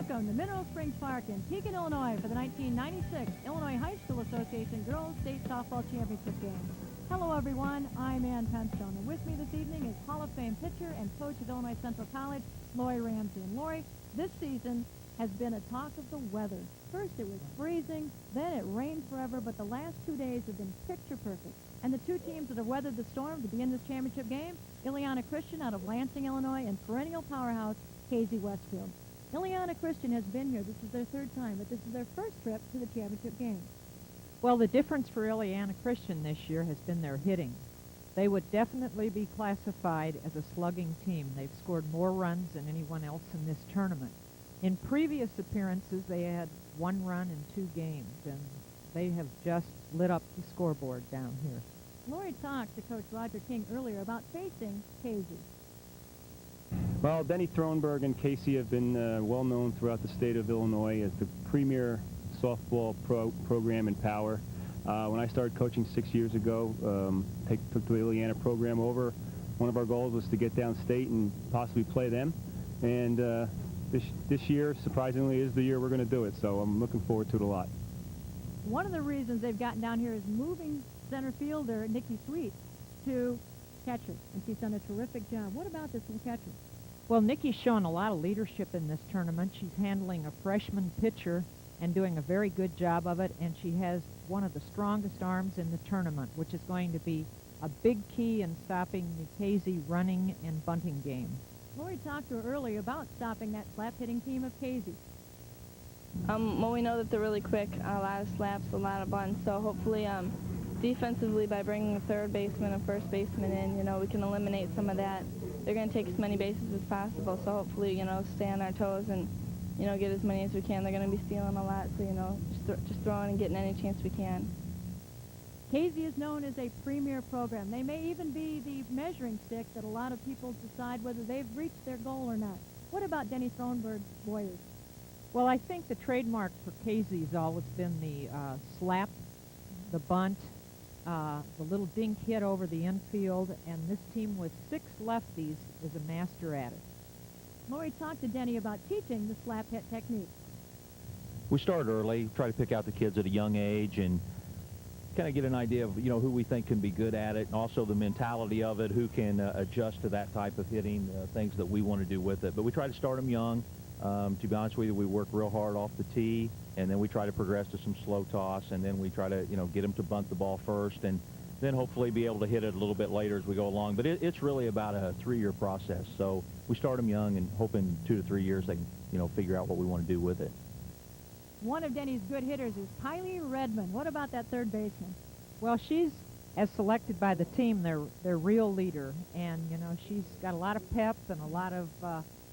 Welcome to Mineral Springs Park in Pekin, Illinois for the 1996 Illinois High School Association Girls State Softball Championship game. Hello everyone, I'm Ann Penstone, and with me this evening is Hall of Fame pitcher and coach of Illinois Central College, Lori Ramsey. And Lori, this season has been a talk of the weather. First it was freezing, then it rained forever, but the last 2 days have been picture perfect. And the two teams that have weathered the storm to begin this championship game, Illiana Christian out of Lansing, Illinois, and perennial powerhouse, Casey-Westfield. Illiana Christian has been here. This is their third time, but this is their first trip to the championship game. Well, the difference for Illiana Christian this year has been their hitting. They would definitely be classified as a slugging team. They've scored more runs than anyone else in this tournament. In previous appearances, they had 1 run in 2 games, and they have just lit up the scoreboard down here. Lori talked to Coach Roger King earlier about facing Casey. Well, Denny Thronberg and Casey have been well known throughout the state of Illinois as the premier softball program in power. When I started coaching 6 years ago, took the Illiana program over, one of our goals was to get downstate and possibly play them. And this year, surprisingly, is the year we're going to do it. So I'm looking forward to it a lot. One of the reasons they've gotten down here is moving center fielder Nikki Sweet to catcher, and she's done a terrific job. What about this little catcher? Well, Nikki's shown a lot of leadership in this tournament. She's handling a freshman pitcher and doing a very good job of it, and she has one of the strongest arms in the tournament, which is going to be a big key in stopping the Casey running and bunting game. Lori talked to her earlier about stopping that slap-hitting team of Casey. Well, we know that they're really quick, a lot of slaps, a lot of bunts, so hopefully defensively, by bringing a third baseman and first baseman in, we can eliminate some of that. They're going to take as many bases as possible, so hopefully, stay on our toes and, get as many as we can. They're going to be stealing a lot, so, just throwing and getting any chance we can. Casey is known as a premier program. They may even be the measuring stick that a lot of people decide whether they've reached their goal or not. What about Denny Thronberg's Warriors? Well, I think the trademark for Casey's always been the slap, the bunt, the little dink hit over the infield, and this team with 6 lefties is a master at it. Lori talked to Denny about teaching the slap hit technique. We start early, try to pick out the kids at a young age and kind of get an idea of, who we think can be good at it, and also the mentality of it, who can adjust to that type of hitting, things that we want to do with it. But we try to start them young. To be honest with you, we work real hard off the tee, and then we try to progress to some slow toss, and then we try to, get them to bunt the ball first, and then hopefully be able to hit it a little bit later as we go along. But it's really about a 3-year process. So we start them young and hope in 2 to 3 years they can, figure out what we want to do with it. One of Denny's good hitters is Kylie Redmond. What about that third baseman? Well, she's, as selected by the team, their real leader, and, she's got a lot of pep and a lot of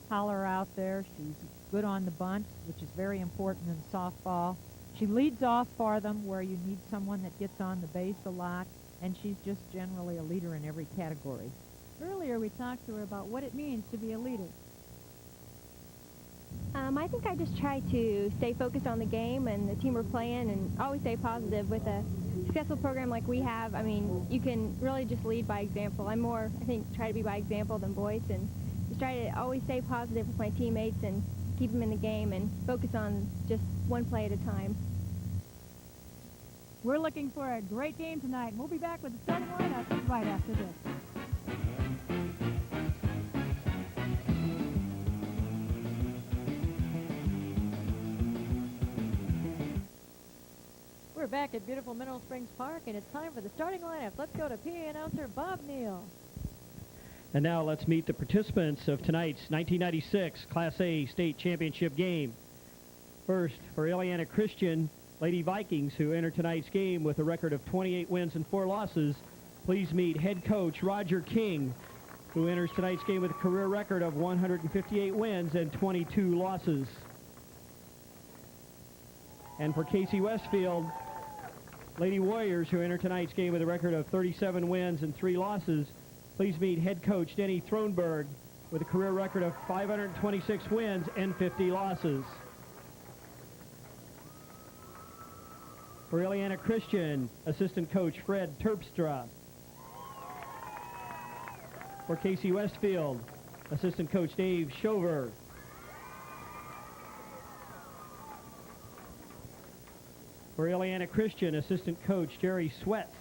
holler out there. She's good on the bunt, which is very important in softball. She leads off for them where you need someone that gets on the base a lot, and she's just generally a leader in every category. Earlier we talked to her about what it means to be a leader. I think I just try to stay focused on the game and the team we're playing and always stay positive. With a successful program like we have, you can really just lead by example. I'm more, I think, try to be by example than voice, and just try to always stay positive with my teammates and keep them in the game and focus on just one play at a time. We're looking for a great game tonight, and we'll be back with the starting lineup right after this. We're back at beautiful Mineral Springs Park, and it's time for the starting lineup. Let's go to PA announcer Bob Neal. And now let's meet the participants of tonight's 1996 Class A State Championship game. First, for Illiana Christian, Lady Vikings, who enter tonight's game with a record of 28 wins and 4 losses. Please meet head coach Roger King, who enters tonight's game with a career record of 158 wins and 22 losses. And for Casey-Westfield, Lady Warriors, who enter tonight's game with a record of 37 wins and 3 losses. Please meet head coach Denny Thronberg with a career record of 526 wins and 50 losses. For Illiana Christian, assistant coach Fred Terpstra. For Casey-Westfield, assistant coach Dave Shover. For Illiana Christian, assistant coach Jerry Sweats.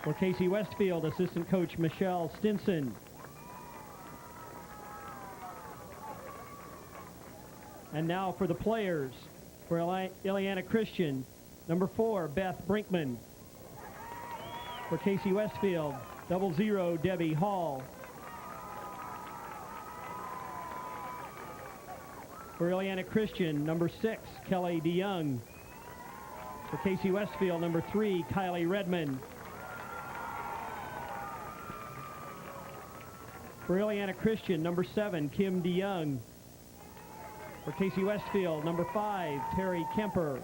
For Casey-Westfield, assistant coach Michelle Stinson. And now for the players. For Illiana Christian, number 4, Beth Brinkman. For Casey-Westfield, 00, Debbie Hall. For Illiana Christian, number 6, Kelly DeYoung. For Casey-Westfield, number 3, Kylie Redmond. For Illiana Christian, number 7, Kim DeYoung. For Casey-Westfield, number 5, Terry Kemper.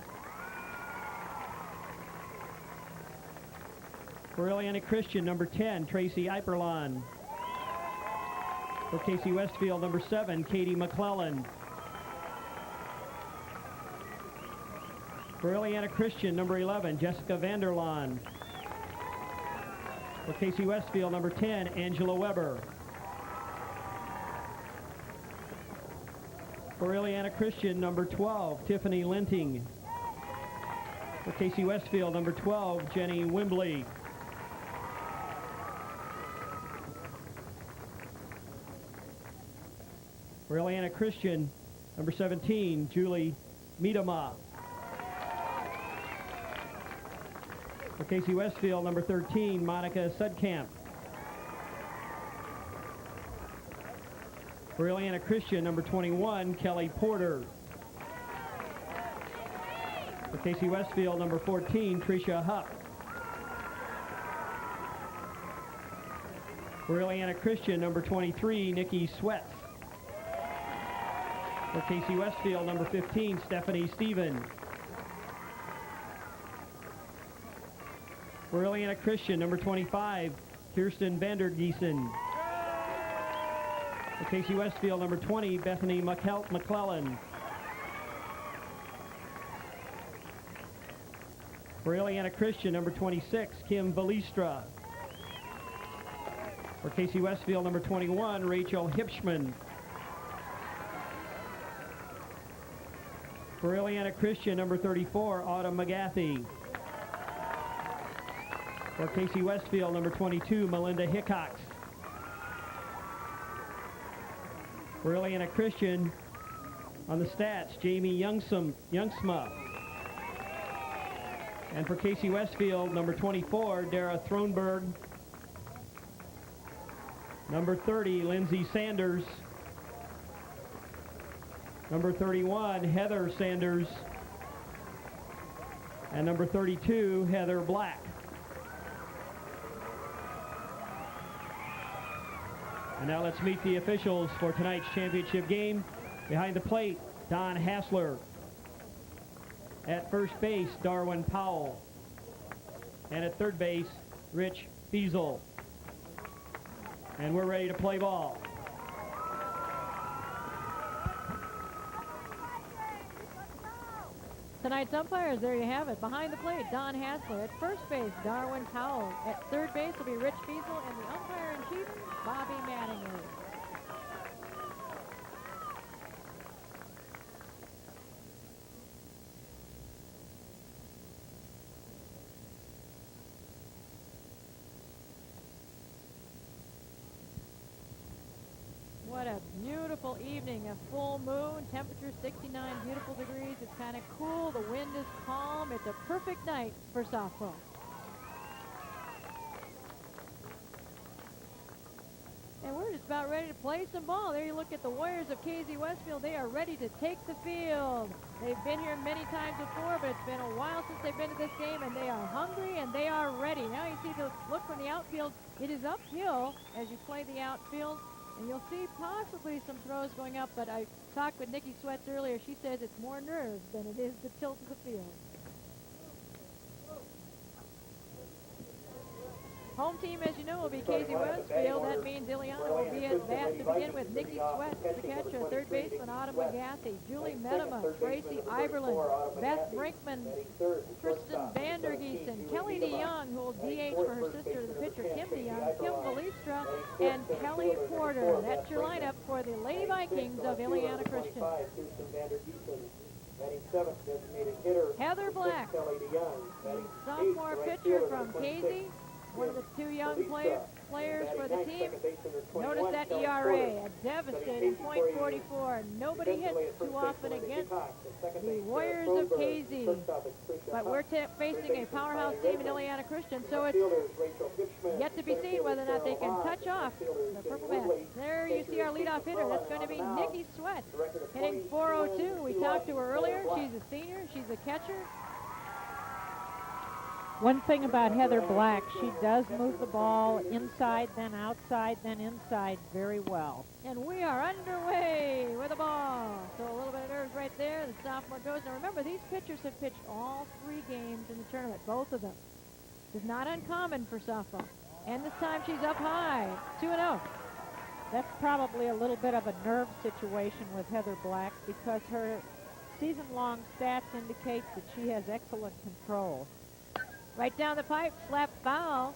For Illiana Christian, number 10, Tracy Iperlon. For Casey-Westfield, number 7, Katie McClellan. For Illiana Christian, number 11, Jessica Vanderlaan. For Casey-Westfield, number 10, Angela Weber. For Illiana Christian, number 12, Tiffany Lenting. For Casey-Westfield, number 12, Jenny Wimbley. For Illiana Christian, number 17, Julie Miedema. For Casey-Westfield, number 13, Monica Sudkamp. For Illiana Christian, number 21, Kelly Porter. For Casey-Westfield, number 14, Tricia Hupp. For Illiana Christian, number 23, Nikki Sweats. For Casey-Westfield, number 15, Stephanie Stephen. For Illiana Christian, number 25, Kirsten Vandergiesen. For Casey-Westfield, number 20, Bethany McClellan. For Illiana Christian, number 26, Kim Valistra. For Casey-Westfield, number 21, Rachel Hipschman. For Illiana Christian, number 34, Autumn McGathy. For Casey-Westfield, number 22, Melinda Hickox. For Illiana Christian, on the stats, Jamie Youngsma. And for Casey-Westfield, number 24, Dara Thronberg. Number 30, Lindsay Sanders. Number 31, Heather Sanders. And number 32, Heather Black. And now let's meet the officials for tonight's championship game. Behind the plate, Don Hassler. At first base, Darwin Powell. And at third base, Rich Fiesel. And we're ready to play ball. Tonight's umpires, there you have it. Behind the plate, Don Hassler. At first base, Darwin Powell. At third base will be Rich Fiesel, and the umpire-in-chief, Bobby Mattingly. What a beautiful evening, a full moon, temperature 69 beautiful degrees. It's kind of cool, the wind is calm. It's a perfect night for softball. And we're just about ready to play some ball. There you look at the Warriors of Casey-Westfield. They are ready to take the field. They've been here many times before, but it's been a while since they've been to this game, and they are hungry and they are ready. Now you see the look from the outfield. It is uphill as you play the outfield. And you'll see possibly some throws going up, but I talked with Nikki Sweats earlier. She says it's more nerves than it is the tilt of the field. Home team, as you know, will be Casey-Westfield. That means Illiana will be at bat to begin with. Nikki Sweats to catch her. Third baseman Autumn McGathy, Julie Medema, Tracy Iberlin, Beth Brinkman, Kristen Vandergiesen, Kelly DeYoung, who will DH for her sister, the pitcher Kim DeYoung, Kim Valistra, and Kelly Porter. That's your lineup for the Lady Vikings of Illiana Christian. Batting seventh, designated hitter. Heather Black, sophomore pitcher from Casey, one of the two young players for the team. Notice that ERA, a devastating .44. Nobody hits too often against the Warriors of Casey. But we're facing a powerhouse team in Illiana Christian, so it's yet to be seen whether or not they can touch off the purple bats. There you see our leadoff hitter. That's going to be Nikki Sweat, hitting .402. We talked to her earlier. She's a senior. She's a catcher. One thing about Heather Black, she does move the ball inside, then outside, then inside very well. And we are underway with a ball. So a little bit of nerves right there. The sophomore goes. Now remember, these pitchers have pitched all 3 games in the tournament, both of them. It's not uncommon for softball. And this time she's up high, 2-0. That's probably a little bit of a nerve situation with Heather Black because her season-long stats indicate that she has excellent control. Right down the pipe, slap foul.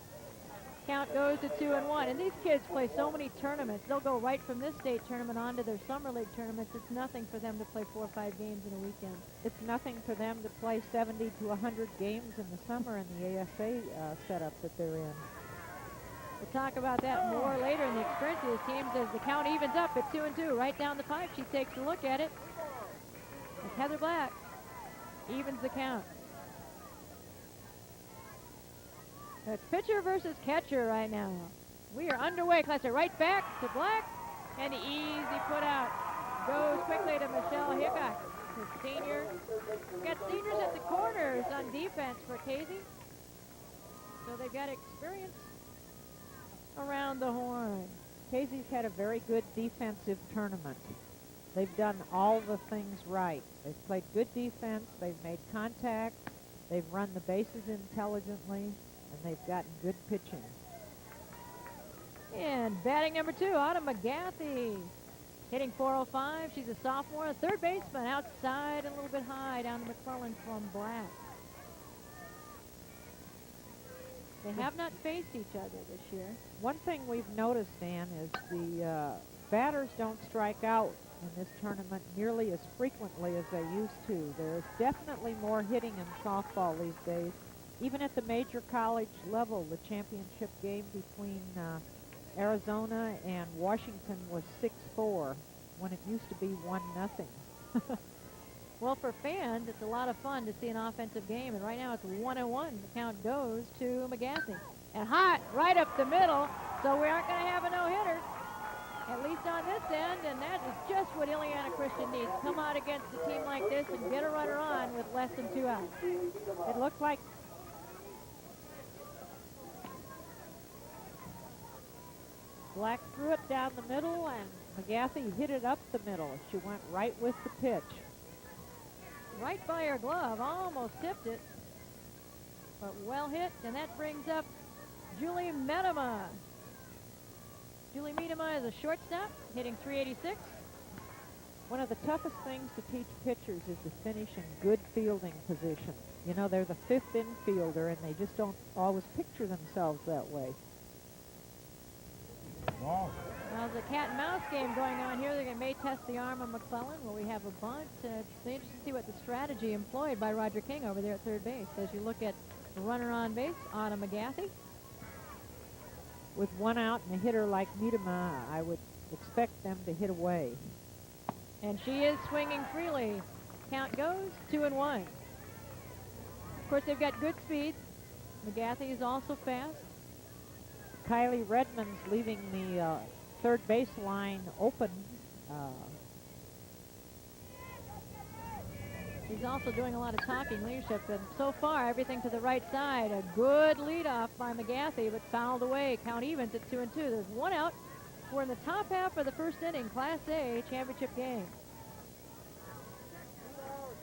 Count goes to 2-1. And these kids play so many tournaments. They'll go right from this state tournament on to their summer league tournaments. It's nothing for them to play 4 or 5 games in a weekend. It's nothing for them to play 70 to 100 games in the summer in the ASA setup that they're in. We'll talk about that more later in the experience of the teams as the count evens up at 2-2. Right down the pipe, she takes a look at it. As Heather Black evens the count. It's pitcher versus catcher right now. We are underway. Class A right back to Black. And easy put out. Goes quickly to Michelle Hickok, the senior. We've got seniors at the corners on defense for Casey. So they've got experience around the horn. Casey's had a very good defensive tournament. They've done all the things right. They've played good defense. They've made contact. They've run the bases intelligently. And they've gotten good pitching. And batting number 2, Autumn McGathy, hitting .405. She's a sophomore, a third baseman, outside and a little bit high down to McClellan from Black. They have not faced each other this year. One thing we've noticed, Ann, is the batters don't strike out in this tournament nearly as frequently as they used to. There's definitely more hitting in softball these days. Even at the major college level, the championship game between Arizona and Washington was 6-4 when it used to be 1-0. Well, for fans, it's a lot of fun to see an offensive game, and right now it's 1-1. The count goes to McGathy. And hot right up the middle, so we aren't going to have a no-hitter, at least on this end, and that is just what Illiana Christian needs. Come out against a team like this and get a runner on with less than 2 outs. It looked like Black threw it down the middle, and McGathy hit it up the middle. She went right with the pitch. Right by her glove, almost tipped it, but well hit, and that brings up Julie Medema. Julie Medema is a shortstop, hitting .386. One of the toughest things to teach pitchers is to finish in good fielding position. You know, they're the 5th infielder, and they just don't always picture themselves that way. Well, there's a cat and mouse game going on here. They may test the arm of McClellan. Well, we have a bunt. It's interesting to see what the strategy employed by Roger King over there at third base. As you look at the runner on base, Autumn McGathy. With 1 out and a hitter like Miedema, I would expect them to hit away. And she is swinging freely. Count goes 2-1. Of course, they've got good speed. McGathy is also fast. Kylie Redmond's leaving the third base line open. She's also doing a lot of talking leadership, and so far everything to the right side. A good leadoff by McGathy, but fouled away. Count evens at 2-2. There's 1 out. We're in the top half of the first inning, Class A championship game.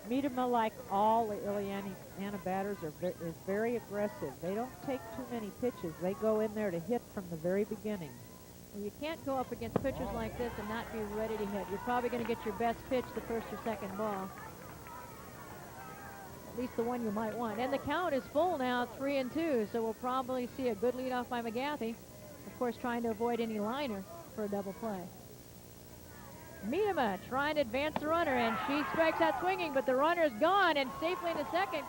Miedema, like all the Illiana batters, is very aggressive. They don't take too many pitches. They go in there to hit from the very beginning. Well, you can't go up against pitchers like this and not be ready to hit. You're probably going to get your best pitch the first or second ball. At least the one you might want. And the count is full now, 3-2, so we'll probably see a good leadoff by McGathy. Of course, trying to avoid any liner for a double play. Miedema trying to advance the runner, and she strikes out swinging, but the runner's gone and safely into second.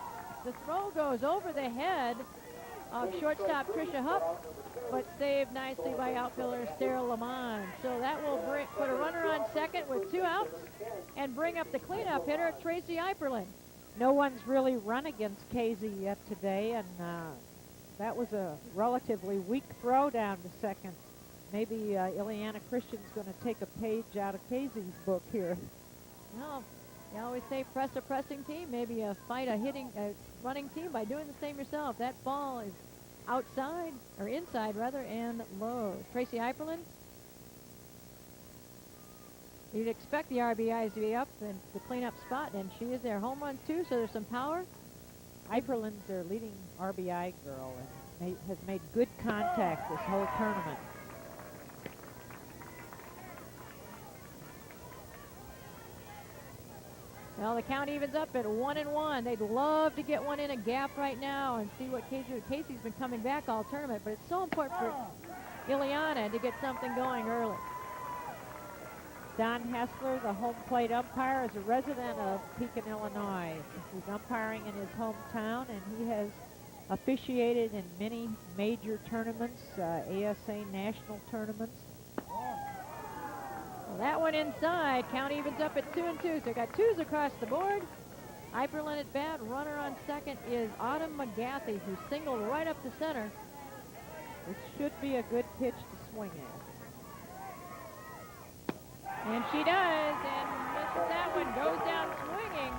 The throw goes over the head of shortstop Tricia Hupp, but saved nicely by outfielder Sarah Lamont. So that will put a runner on second with 2 outs and bring up the cleanup hitter, Tracy Eiperlin. No one's really run against Casey yet today, and that was a relatively weak throw down to second. Maybe Illiana Christian's going to take a page out of Casey's book here. Well, you always say press a pressing team, maybe fight a running team by doing the same yourself. That ball is outside, or inside rather, and low. Tracy Eiperlin. You'd expect the RBIs to be up in the cleanup spot, and she is there. Home run 2, so there's some power. Eiperlin's their leading RBI girl and has made good contact this whole tournament. Well, the count evens up at 1-1. They'd love to get one in a gap right now and see what Casey's been coming back all tournament, but it's so important for Illiana to get something going early. Don Hessler, the home plate umpire, is a resident of Pekin, Illinois. He's umpiring in his hometown, and he has officiated in many major tournaments, ASA national tournaments. Well, that one inside. Count evens up at 2-2. So got 2s across the board. Eiperlin at bat. Runner on second is Autumn McGathy, who singled right up the center. This should be a good pitch to swing at. And she does, and misses that one. Goes down swinging.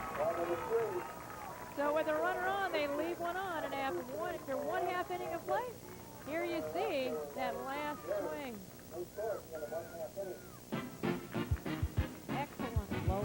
So with a runner on, they leave one on, and after one half inning of play, here you see that last swing. Excellent low.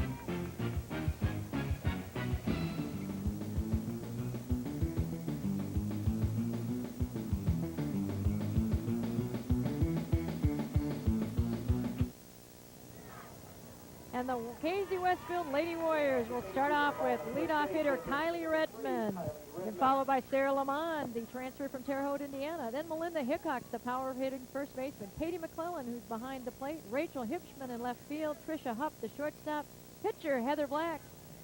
And the Casey-Westfield Lady Warriors will start off with leadoff hitter Kylie Redmond, and followed by Sarah Lamont, the transfer from Terre Haute, Indiana. Then Melinda Hickox, the power hitting first baseman. Katie McClellan, who's behind the plate. Rachel Hipschman in left field. Tricia Hupp, the shortstop. Pitcher Heather Black.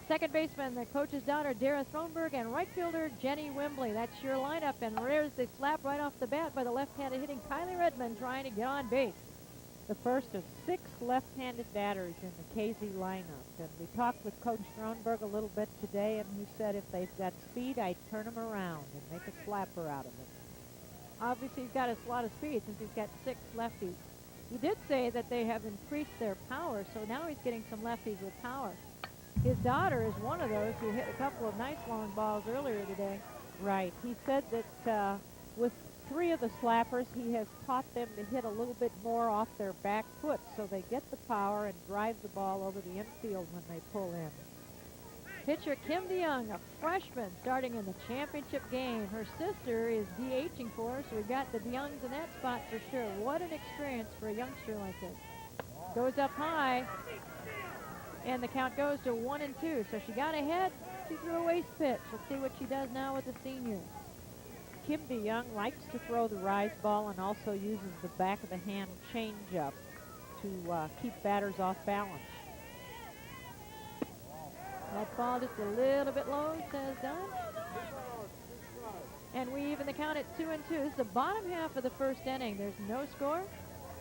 Second baseman, the coach's daughter, Dara Thronberg. And right fielder Jenny Wembley. That's your lineup. And there's the slap right off the bat by the left-handed hitting Kylie Redmond trying to get on base. The first of 6 left-handed batters in the Casey lineup. And we talked with Coach Thronberg a little bit today, and he said if they've got speed, I'd turn them around and make a slapper out of it. Obviously, he's got a lot of speed since he's got 6 lefties. He did say that they have increased their power, so now he's getting some lefties with power. His daughter is one of those who hit a couple of nice long balls earlier today. Right. He said that with 3 of the slappers, he has taught them to hit a little bit more off their back foot so they get the power and drive the ball over the infield when they pull in. Pitcher Kim DeYoung, a freshman, starting in the championship game. Her sister is DHing for her, so we've got the DeYoungs in that spot for sure. What an experience for a youngster like this. Goes up high, and the count goes to 1-2. So she got ahead. She threw a waste pitch. Let's see what she does now with the senior. Kim DeYoung likes to throw the rise ball and also uses the back of the hand changeup to keep batters off balance. That ball just a little bit low, says Don. And we even the count at 2-2. This is the bottom half of the first inning. There's no score,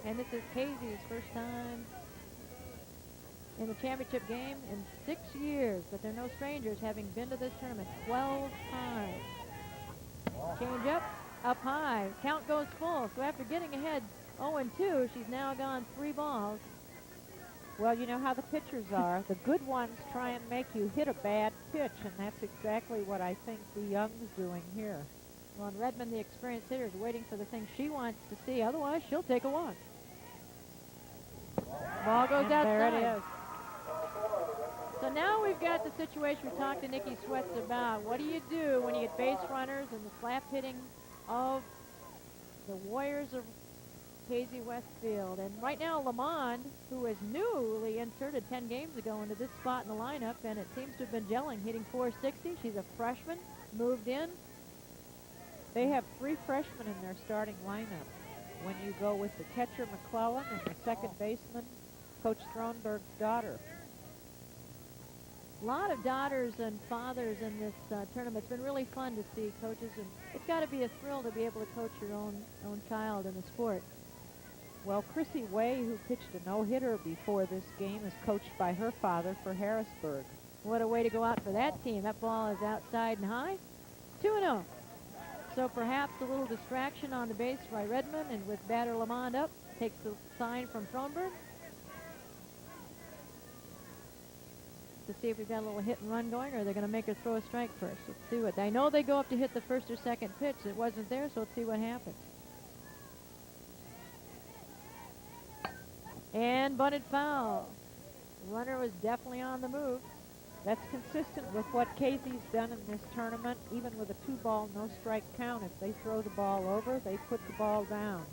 and this is Casey's first time in the championship game in 6 years, but they're no strangers, having been to this tournament 12 times. Change up high. Count goes full. So after getting ahead 0-2, she's now gone 3 balls. Well, you know how the pitchers are. The good ones try and make you hit a bad pitch, and that's exactly what I think DeYoung's doing here. Well, and Redmond, the experienced hitter, is waiting for the thing she wants to see. Otherwise, she'll take a walk. Ball goes outside. There it is. So now we've got the situation we talked to Nikki Sweats about. What do you do when you get base runners and the slap hitting of the Warriors of Casey-Westfield? And right now, Lamond, who is newly inserted 10 games ago into this spot in the lineup, and it seems to have been gelling, hitting .460. She's a freshman, moved in. They have 3 freshmen in their starting lineup. When you go with the catcher McClellan and the second baseman Coach Thronberg's daughter. A lot of daughters and fathers in this tournament. It's been really fun to see coaches, and it's got to be a thrill to be able to coach your own child in the sport. Well, Chrissy Way, who pitched a no-hitter before this game, is coached by her father for Harrisburg. What a way to go out for that team. That ball is outside and high. 2-0. So perhaps a little distraction on the base by Redmond, and with batter Lamond up, takes the sign from Thronberg to see if we've got a little hit and run going, or are they going to make her throw a strike first? Let's see what. I know they go up to hit the first or second pitch. It wasn't there, so let's see what happens. And bunted foul. Runner was definitely on the move. That's consistent with what Casey's done in this tournament. Even with a 2-ball, no-strike count, if they throw the ball over, they put the ball down.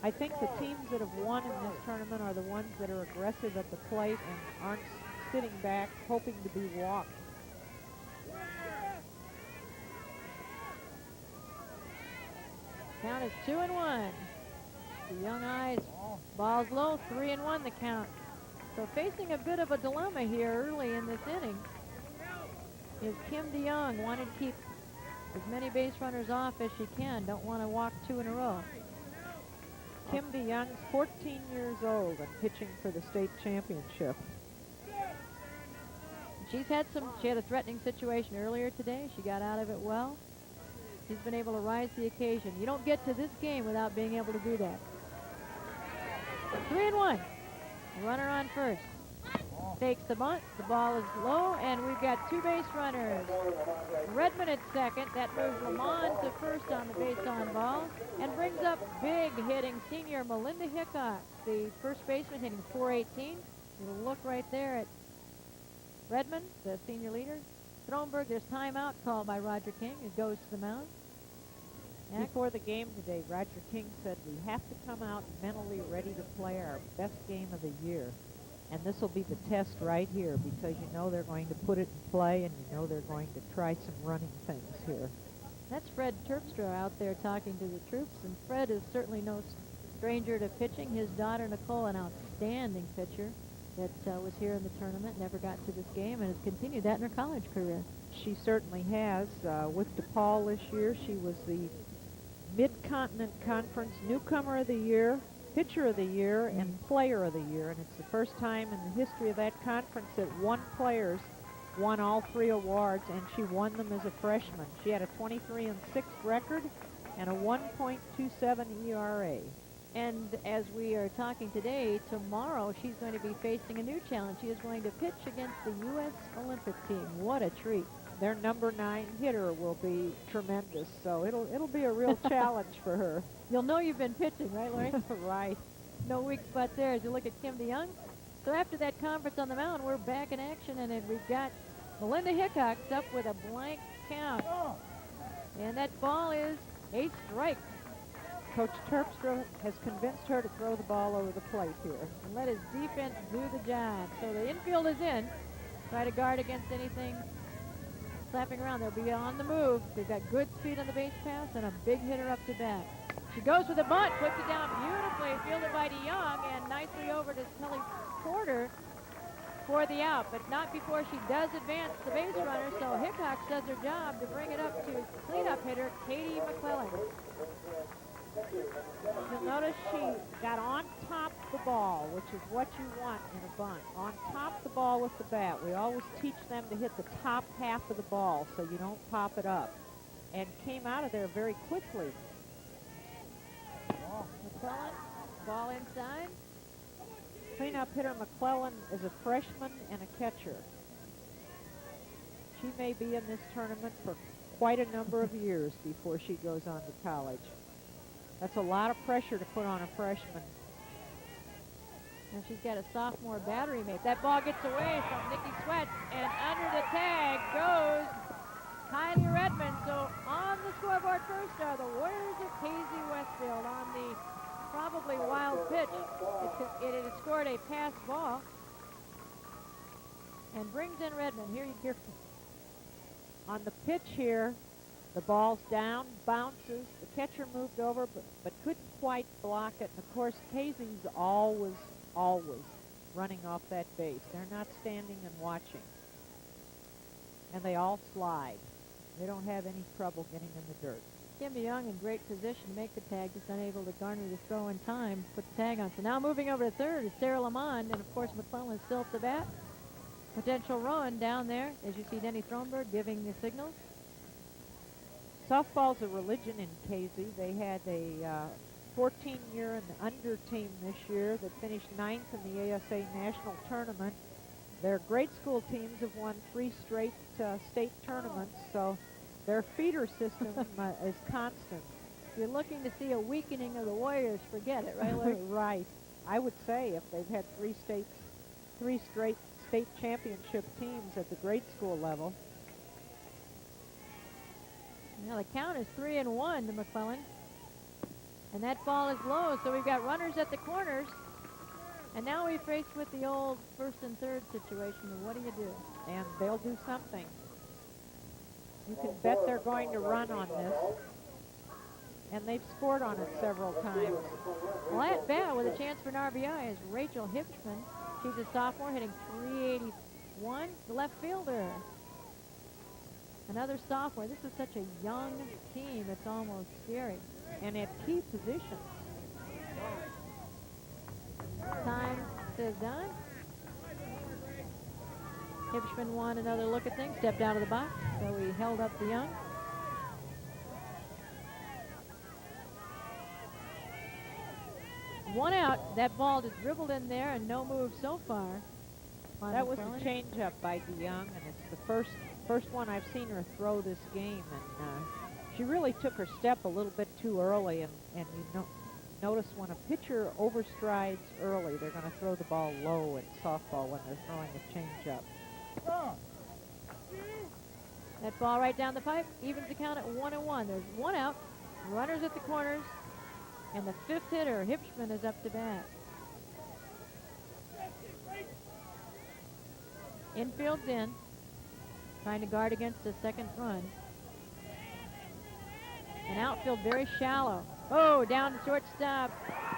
I think the teams that have won in this tournament are the ones that are aggressive at the plate and aren't sitting back hoping to be walked. Count is 2-1. The Young Eyes, ball's low, 3-1 the count. So facing a bit of a dilemma here early in this inning is Kim DeYoung, wanting to keep as many base runners off as she can. Don't want to walk 2 in a row. Kim DeYoung's 14 years old and pitching for the state championship. She had a threatening situation earlier today. She got out of it well. She's been able to rise to the occasion. You don't get to this game without being able to do that. 3-1. Runner on first. Takes the bunt. The ball is low, and we've got 2 base runners. Redmond at second. That moves Lamont to first on the base on ball, and brings up big hitting senior Melinda Hickok, the first baseman, hitting .418. You'll look right there at Redmond, the senior leader. Thronberg, there's timeout called by Roger King. It goes to the mound. Before the game today, Roger King said we have to come out mentally ready to play our best game of the year. And this will be the test right here, because you know they're going to put it in play, and you know they're going to try some running things here. That's Fred Terpstra out there talking to the troops, and Fred is certainly no stranger to pitching. His daughter, Nicole, an outstanding pitcher that was here in the tournament, never got to this game, and has continued that in her college career. She certainly has. With DePaul this year, she was the Mid-Continent Conference Newcomer of the Year, Pitcher of the Year, and Player of the Year. And it's the first time in the history of that conference that one player's won all 3 awards, and she won them as a freshman. She had a 23-6 record and a 1.27 ERA. And as we are talking today, tomorrow she's going to be facing a new challenge. She is going to pitch against the U.S. Olympic team. What a treat. Their number 9 hitter will be tremendous, so it'll be a real challenge for her. You'll know you've been pitching, right, Lori? Right. No weak spot there as you look at Kim DeYoung. So after that conference on the mound, we're back in action, and we've got Melinda Hickox up with a blank count. And that ball is a strike. Coach Terpstra has convinced her to throw the ball over the plate here. And let his defense do the job. So the infield is in. Try to guard against anything slapping around. They'll be on the move. They've got good speed on the base pass and a big hitter up to bat. She goes with a bunt, puts it down beautifully, fielded by DeYoung, and nicely over to Kelly Porter for the out, but not before she does advance the base runner, so Hickox does her job to bring it up to cleanup hitter Katie McClellan. You'll notice she got on top of the ball, which is what you want in a bunt. On top of the ball with the bat. We always teach them to hit the top half of the ball so you don't pop it up. And came out of there very quickly. McClellan, ball inside. Cleanup hitter McClellan is a freshman and a catcher. She may be in this tournament for quite a number of years before she goes on to college. That's a lot of pressure to put on a freshman. And she's got a sophomore battery mate. That ball gets away from Nikki Sweat, and under the tag goes Kylie Redmond. So on the scoreboard first are the Warriors of Casey-Westfield on the probably wild pitch. It has scored a pass ball and brings in Redmond. Here you hear on the pitch here. The ball's down, bounces. The catcher moved over, but couldn't quite block it. And of course, Casey's always running off that base. They're not standing and watching. And they all slide. They don't have any trouble getting in the dirt. Kim DeYoung in great position to make the tag, just unable to garner the throw in time, put the tag on. So now moving over to third is Sarah Lamond, and of course McClellan is still at the bat. Potential run down there, as you see Denny Thronberg giving the signals. Softball's a religion in Casey. They had a 14-year and under team this year that finished 9th in the ASA National Tournament. Their grade school teams have won 3 straight state tournaments, so their feeder system is constant. If you're looking to see a weakening of the Warriors, forget it, right, Larry? Right. I would say if they've had 3 straight state championship teams at the grade school level. Now the count is 3-1 to McClellan. And that ball is low, so we've got runners at the corners. And now we're faced with the old first and third situation. What do you do? And they'll do something. You can bet they're going to run on this. And they've scored on it several times. Well, at bat with a chance for an RBI is Rachel Hipschman. She's a sophomore hitting .381, the left fielder. Another sophomore. This is such a young team, it's almost scary. And at key positions. Time is done. Hipschman wanted another look at things, stepped out of the box, so he held up the young. One out. That ball just dribbled in there and no move so far. That was a change-up by DeYoung, and it's the first one I've seen her throw this game. And she really took her step a little bit too early, and you notice when a pitcher overstrides early, they're going to throw the ball low at softball when they're throwing a change-up. That ball right down the pipe evens the count at 1-1. There's one out, runners at the corners, and the fifth hitter, Hipschman, is up to bat. Infield's in, trying to guard against the second run. And outfield very shallow. Oh, down to shortstop,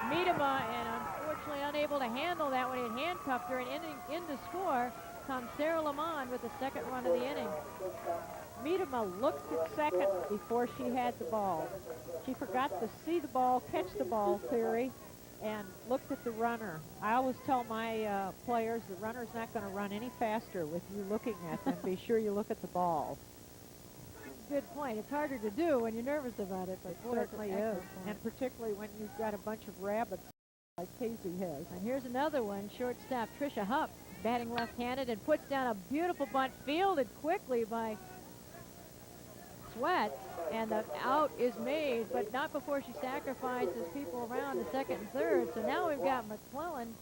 Miedema, and unfortunately unable to handle that when he had handcuffed her, and in to score comes Sarah Lamond with the second run of the inning. Miedema looked at second before she had the ball. She forgot to see the ball, catch the ball theory, and looked at the runner. I always tell my players the runner's not going to run any faster with you looking at them. Be sure you look at the ball. Good point. It's harder to do when you're nervous about it, but It boy, certainly that's an is, excellent point. and particularly when you've got a bunch of rabbits like Casey has. And here's another one, shortstop Tricia Hupp, batting left-handed, and puts down a beautiful bunt fielded quickly by Sweat, and the out is made, but not before she sacrifices people around to second and third. So now we've got McClellan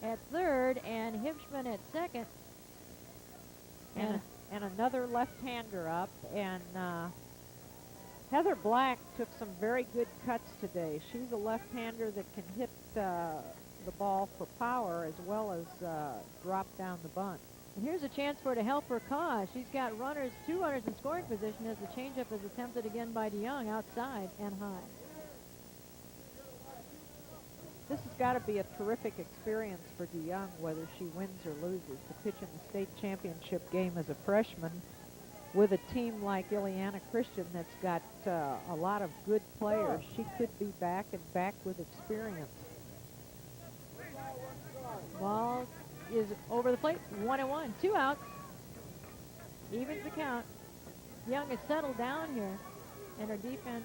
at third and Hipschman at second. And another left-hander up, and Heather Black took some very good cuts today. She's a left-hander that can hit the ball for power as well as drop down the bunt. And here's a chance for her to help her cause. She's got runners, 2 runners in scoring position as the changeup is attempted again by DeYoung outside and high. This has got to be a terrific experience for DeYoung, whether she wins or loses, to pitch in the state championship game as a freshman with a team like Illiana Christian that's got a lot of good players. She could be back with experience. Ball is over the plate, 1-1, 2 outs. Evens the count. Young has settled down here, and her defense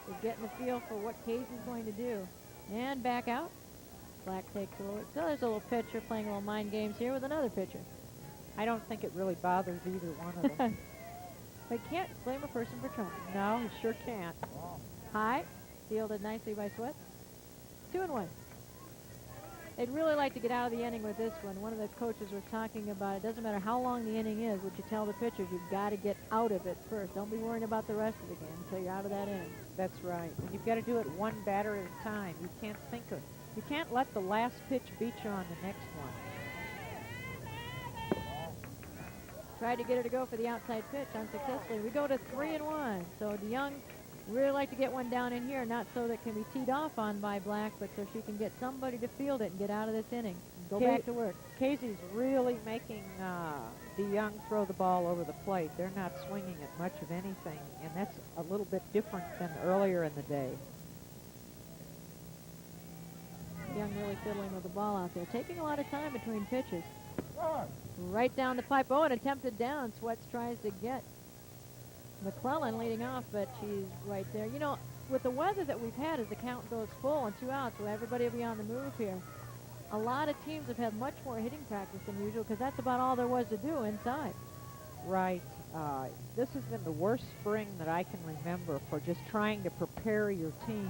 is getting the feel for what Casey's going to do. And back out. Black takes a little. So there's a little pitcher playing a little mind games here with another pitcher. I don't think it really bothers either one of them. But can't blame a person for trying. No, you sure can't. High, fielded nicely by Sweat. 2-1. They'd really like to get out of the inning with this one. One of the coaches was talking about it doesn't matter how long the inning is, what you tell the pitchers, you've got to get out of it first. Don't be worrying about the rest of the game until you're out of that inning. That's right. And you've got to do it one batter at a time. You can't let the last pitch beat you on the next one. Tried to get her to go for the outside pitch unsuccessfully. We go to 3-1. So DeYoung Really like to get one down in here, not so that it can be teed off on by Black, but so she can get somebody to field it and get out of this inning. Go back to work. Casey's really making the young throw the ball over the plate. They're not swinging at much of anything, and that's a little bit different than earlier in the day. Young really fiddling with the ball out there, taking a lot of time between pitches. Right down the pipe. Oh, an attempted down. Sweats tries to get McClellan leading off, but she's right there. You know, with the weather that we've had as the count goes full and 2 outs, so everybody will be on the move here. A lot of teams have had much more hitting practice than usual because that's about all there was to do inside. Right. This has been the worst spring that I can remember for just trying to prepare your team.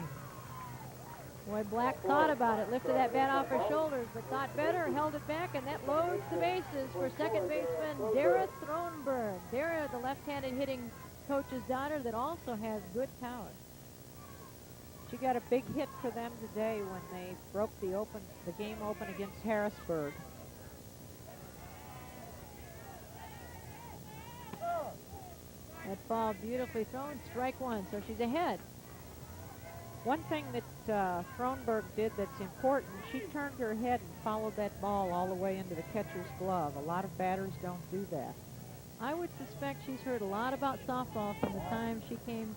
Boy, Black thought about it, lifted that bat off her shoulders, but thought better, held it back, and that loads the bases for second baseman Dara Thronberg. Dara, the left-handed hitting coach's daughter that also has good power. She got a big hit for them today when they broke the game open against Harrisburg. That ball beautifully thrown, strike one, so she's ahead. One thing that Thronberg did that's important, she turned her head and followed that ball all the way into the catcher's glove. A lot of batters don't do that. I would suspect she's heard a lot about softball from the time she came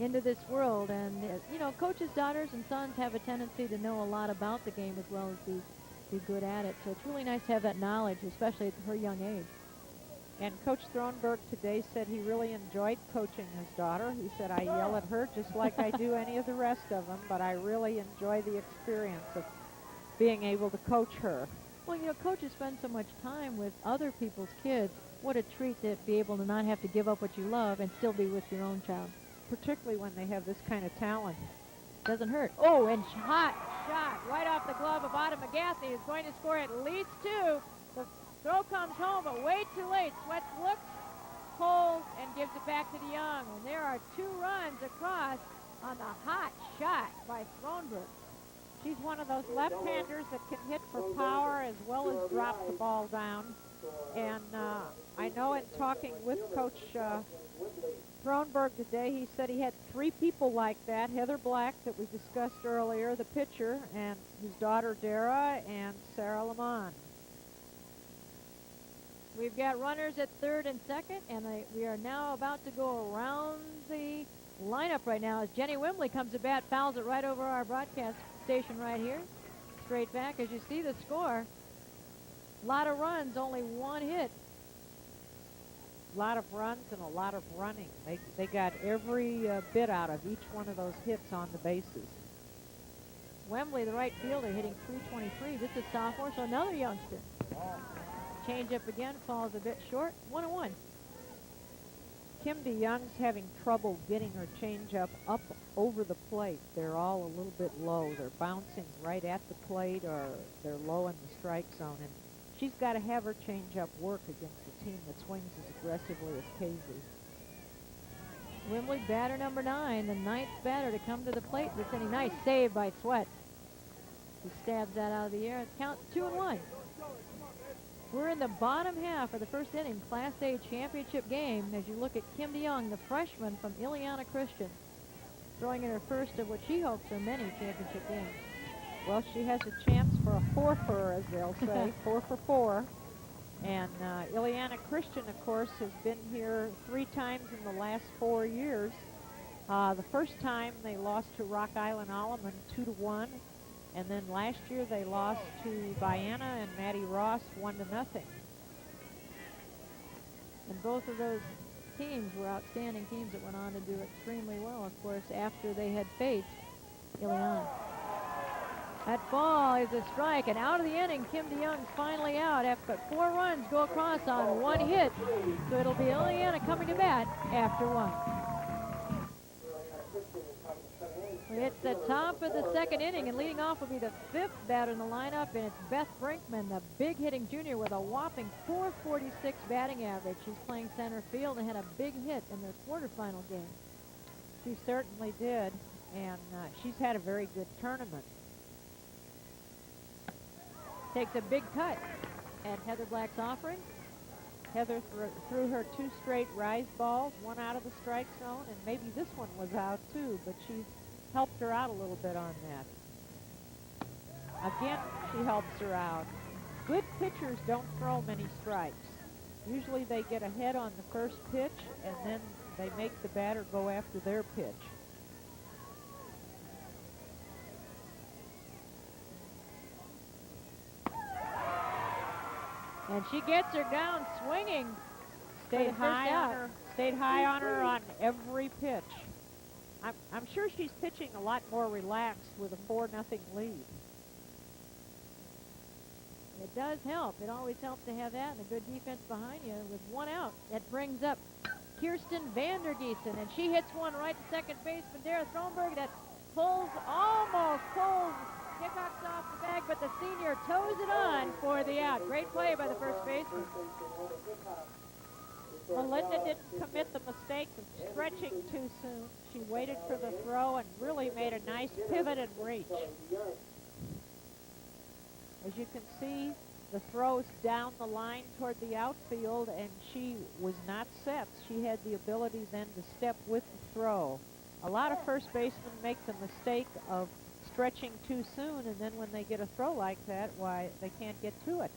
into this world, and you know, coaches' daughters and sons have a tendency to know a lot about the game as well as be good at it. So it's really nice to have that knowledge, especially at her young age. And Coach Thronberg today said he really enjoyed coaching his daughter. He said, I yell at her just like I do any of the rest of them, but I really enjoy the experience of being able to coach her. Well, you know, coaches spend so much time with other people's kids. What a treat to be able to not have to give up what you love and still be with your own child. Particularly when they have this kind of talent. Doesn't hurt. Oh, and hot shot right off the glove of Autumn McGaffney is going to score at least 2. The throw comes home, but way too late. Sweats looks, holds, and gives it back to DeYoung. And there are 2 runs across on the hot shot by Thronberg. She's one of those left-handers that can hit for power as well as drop the ball down. And I know in talking with Coach Thronberg today, he said he had 3 people like that. Heather Black, that we discussed earlier, the pitcher, and his daughter Dara, and Sarah Lamont. We've got runners at third and second, and we are now about to go around the lineup right now as Jenny Wimbley comes to bat, fouls it right over our broadcast station right here. Straight back. As you see the score, a lot of runs, only 1 hit. A lot of runs and a lot of running. They got every bit out of each one of those hits on the bases. Wembley, the right fielder, hitting .323. This is sophomore, so another youngster. Change up again, falls a bit short. 1-1. Kim DeYoung's having trouble getting her changeup up over the plate. They're all a little bit low. They're bouncing right at the plate, or they're low in the strike zone. And she's got to have her changeup work against a team that swings as aggressively as Casey. Wembley, batter number 9, the 9th batter to come to the plate this inning. Nice save by Sweat. He stabs that out of the air. Count 2-1. We're in the bottom half of the first inning, Class A championship game, as you look at Kim DeYoung, the freshman from Illiana Christian, throwing in her first of what she hopes are many championship games. Well, she has a chance for a 4-fer, as they'll say, 4 for 4. And Illiana Christian, of course, has been here 3 times in the last 4 years. The first time they lost to Rock Island Alleman 2-1. And then last year they lost to Vienna and Maddie Ross 1-0. And both of those teams were outstanding teams that went on to do extremely well, of course, after they had faced Illiana. That ball is a strike, and out of the inning, Kim DeYoung's finally out. After 4 runs go across on 1 hit, so it'll be Illiana coming to bat after 1. It's the top of the second inning, and leading off will be the 5th batter in the lineup, and it's Beth Brinkman, the big hitting junior with a whopping .446 batting average. She's playing center field and had a big hit in their quarterfinal game. She certainly did, and she's had a very good tournament. Takes a big cut at Heather Black's offering. Heather threw her 2 straight rise balls, 1 out of the strike zone, and maybe this one was out too, but she helped her out a little bit on that. Again, she helps her out. Good pitchers don't throw many strikes. Usually they get ahead on the first pitch, and then they make the batter go after their pitch. And she gets her down swinging. Stayed high on her on every pitch. I'm sure she's pitching a lot more relaxed with a 4-0 lead. It does help. It always helps to have that and a good defense behind you with 1 out. That brings up Kirsten Vandergeesen, and she hits one right to second baseman Dara Thronberg that almost pulls Hickox off the bag, but the senior toes it on for the out. Great play by the first baseman. Melinda didn't commit the mistake of stretching too soon. She waited for the throw and really made a nice pivot and reach. As you can see, the throw's down the line toward the outfield, and she was not set. She had the ability then to step with the throw. A lot of first basemen make the mistake of stretching too soon, and then when they get a throw like that, why, they can't get to it.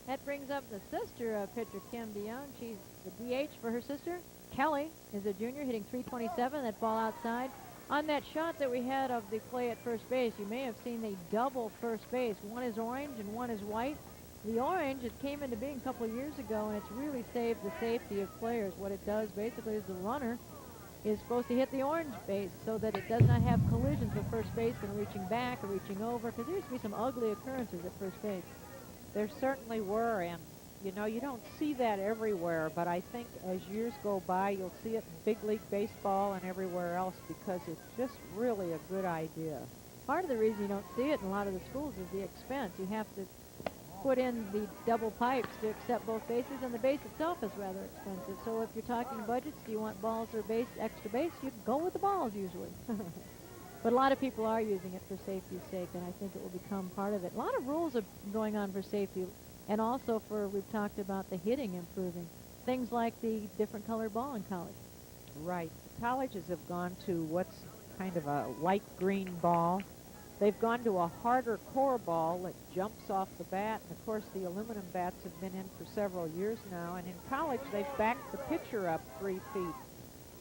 That brings up the sister of pitcher Kim DeYoung. She's the DH for her sister. Kelly is a junior hitting .327, that ball outside. On that shot that we had of the play at first base, you may have seen they double first base. One is orange and one is white. The orange, it came into being a couple of years ago, and it's really saved the safety of players. What it does basically is the runner is supposed to hit the orange base so that it does not have collisions with first baseman reaching back or reaching over, because there used to be some ugly occurrences at first base. There certainly were, and you know, you don't see that everywhere, but I think as years go by, you'll see it in big league baseball and everywhere else because it's just really a good idea. Part of the reason you don't see it in a lot of the schools is the expense. You have to put in the double pipes to accept both bases, and the base itself is rather expensive. So if you're talking budgets, do you want balls or base, extra base, you go with the balls usually. But a lot of people are using it for safety's sake, and I think it will become part of it. A lot of rules are going on for safety, and also for, we've talked about the hitting improving. Things like the different colored ball in college. Right. Colleges have gone to what's kind of a light green ball. They've gone to a harder core ball that jumps off the bat, and of course the aluminum bats have been in for several years now, and in college they've backed the pitcher up 3 feet.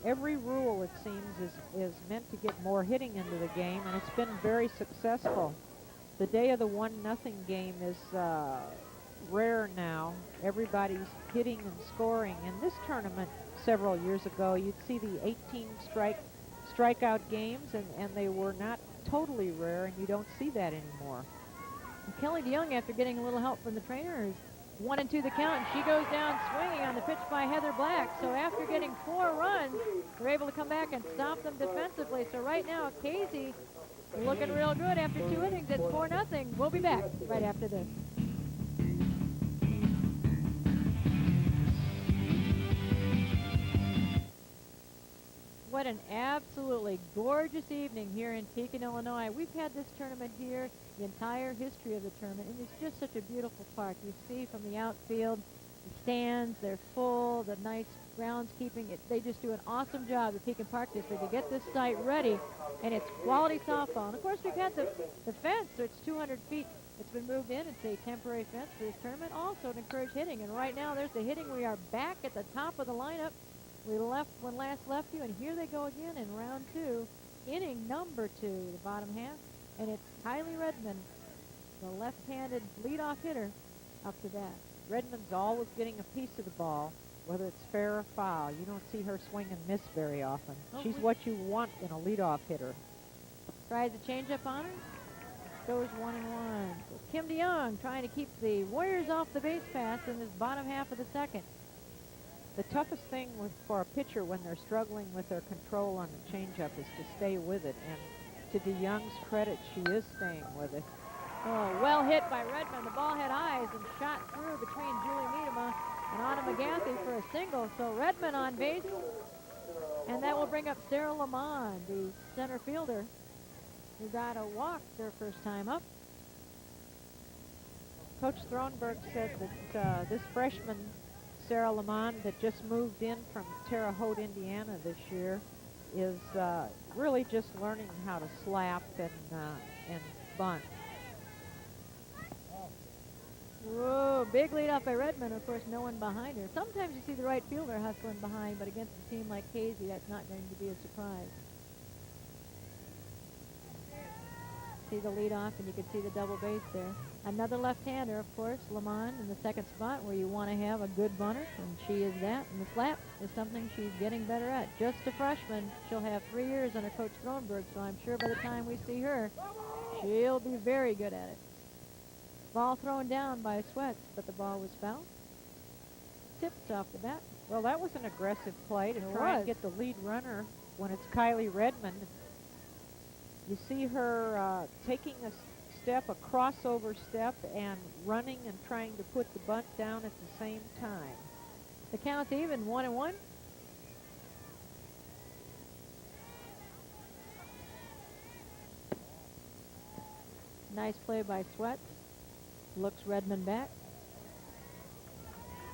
Every rule, it seems, is meant to get more hitting into the game, and it's been very successful. The day of the 1-0 game is rare now. Everybody's hitting and scoring. In this tournament several years ago, you'd see the 18 strikeout games, and they were not totally rare, and you don't see that anymore. And Kelly DeYoung, after getting a little help from the trainer, is 1-2 the count, and she goes down swinging on the pitch by Heather Black. So after getting 4 runs, they're able to come back and stop them defensively. So right now, Casey looking real good after 2 innings. It's 4-0. We'll be back right after this. What an absolutely gorgeous evening here in Pekin, Illinois. We've had this tournament here the entire history of the tournament, and it's just such a beautiful park. You see from the outfield, the stands, they're full, the nice groundskeeping. They just do an awesome job, the Pekin Park District, to get this site ready, and it's quality softball. And of course, we've had the fence, so it's 200 feet. It's been moved in. It's a temporary fence for this tournament, also to encourage hitting. And right now, there's the hitting. We are back at the top of the lineup. We left when last left you, and here they go again in round 2, inning number 2, the bottom half, and it's Kylie Redmond, the left-handed leadoff hitter, up to bat. Redmond's always getting a piece of the ball, whether it's fair or foul. You don't see her swing and miss very often. She's what you want in a leadoff hitter. Tries a changeup on her. Goes 1-1. So Kim DeYoung trying to keep the Warriors off the base pass in this bottom half of the second. The toughest thing for a pitcher when they're struggling with their control on the changeup is to stay with it, and to DeYoung's credit, she is staying with it. Oh, well hit by Redmond. The ball had eyes and shot through between Julie Miedema and Anna McGathy for a single. So Redmond on base, and that will bring up Sarah Lamond, the center fielder, who got a walk their first time up. Coach Thronberg said that this freshman Sarah Lamont, that just moved in from Terre Haute, Indiana this year, is really just learning how to slap and bunt. Whoa, big lead off by Redmond. Of course, no one behind her. Sometimes you see the right fielder hustling behind, but against a team like Casey, that's not going to be a surprise. See the lead off, and you can see the double base there. Another left-hander, of course, Lamont in the second spot where you want to have a good bunter, and she is that. And the slap is something she's getting better at. Just a freshman. She'll have 3 years under Coach Thronberg, so I'm sure by the time we see her, she'll be very good at it. Ball thrown down by Sweats, but the ball was fouled. Tipped off the bat. Well, that was an aggressive play to It try was. and get the lead runner when it's Kylie Redmond. You see her taking a step, a crossover step, and running and trying to put the bunt down at the same time. The count's even, 1-1. Nice play by Sweats. Looks Redmond back.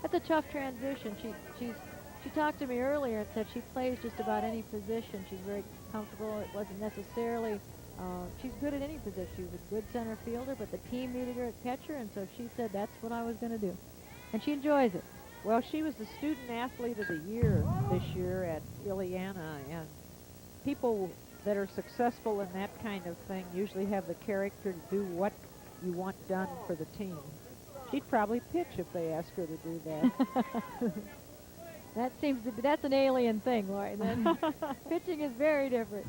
That's a tough transition. She talked to me earlier and said she plays just about any position. She's very comfortable. It wasn't necessarily, she's good at any position. She was a good center fielder, but the team needed her at catcher, and so she said that's what I was going to do. And she enjoys it. Well, she was the student athlete of the year this year at Illiana, and people that are successful in that kind of thing usually have the character to do what you want done for the team. She'd probably pitch if they asked her to do that. That seems to be, that's an alien thing, Lori. Then pitching is very different.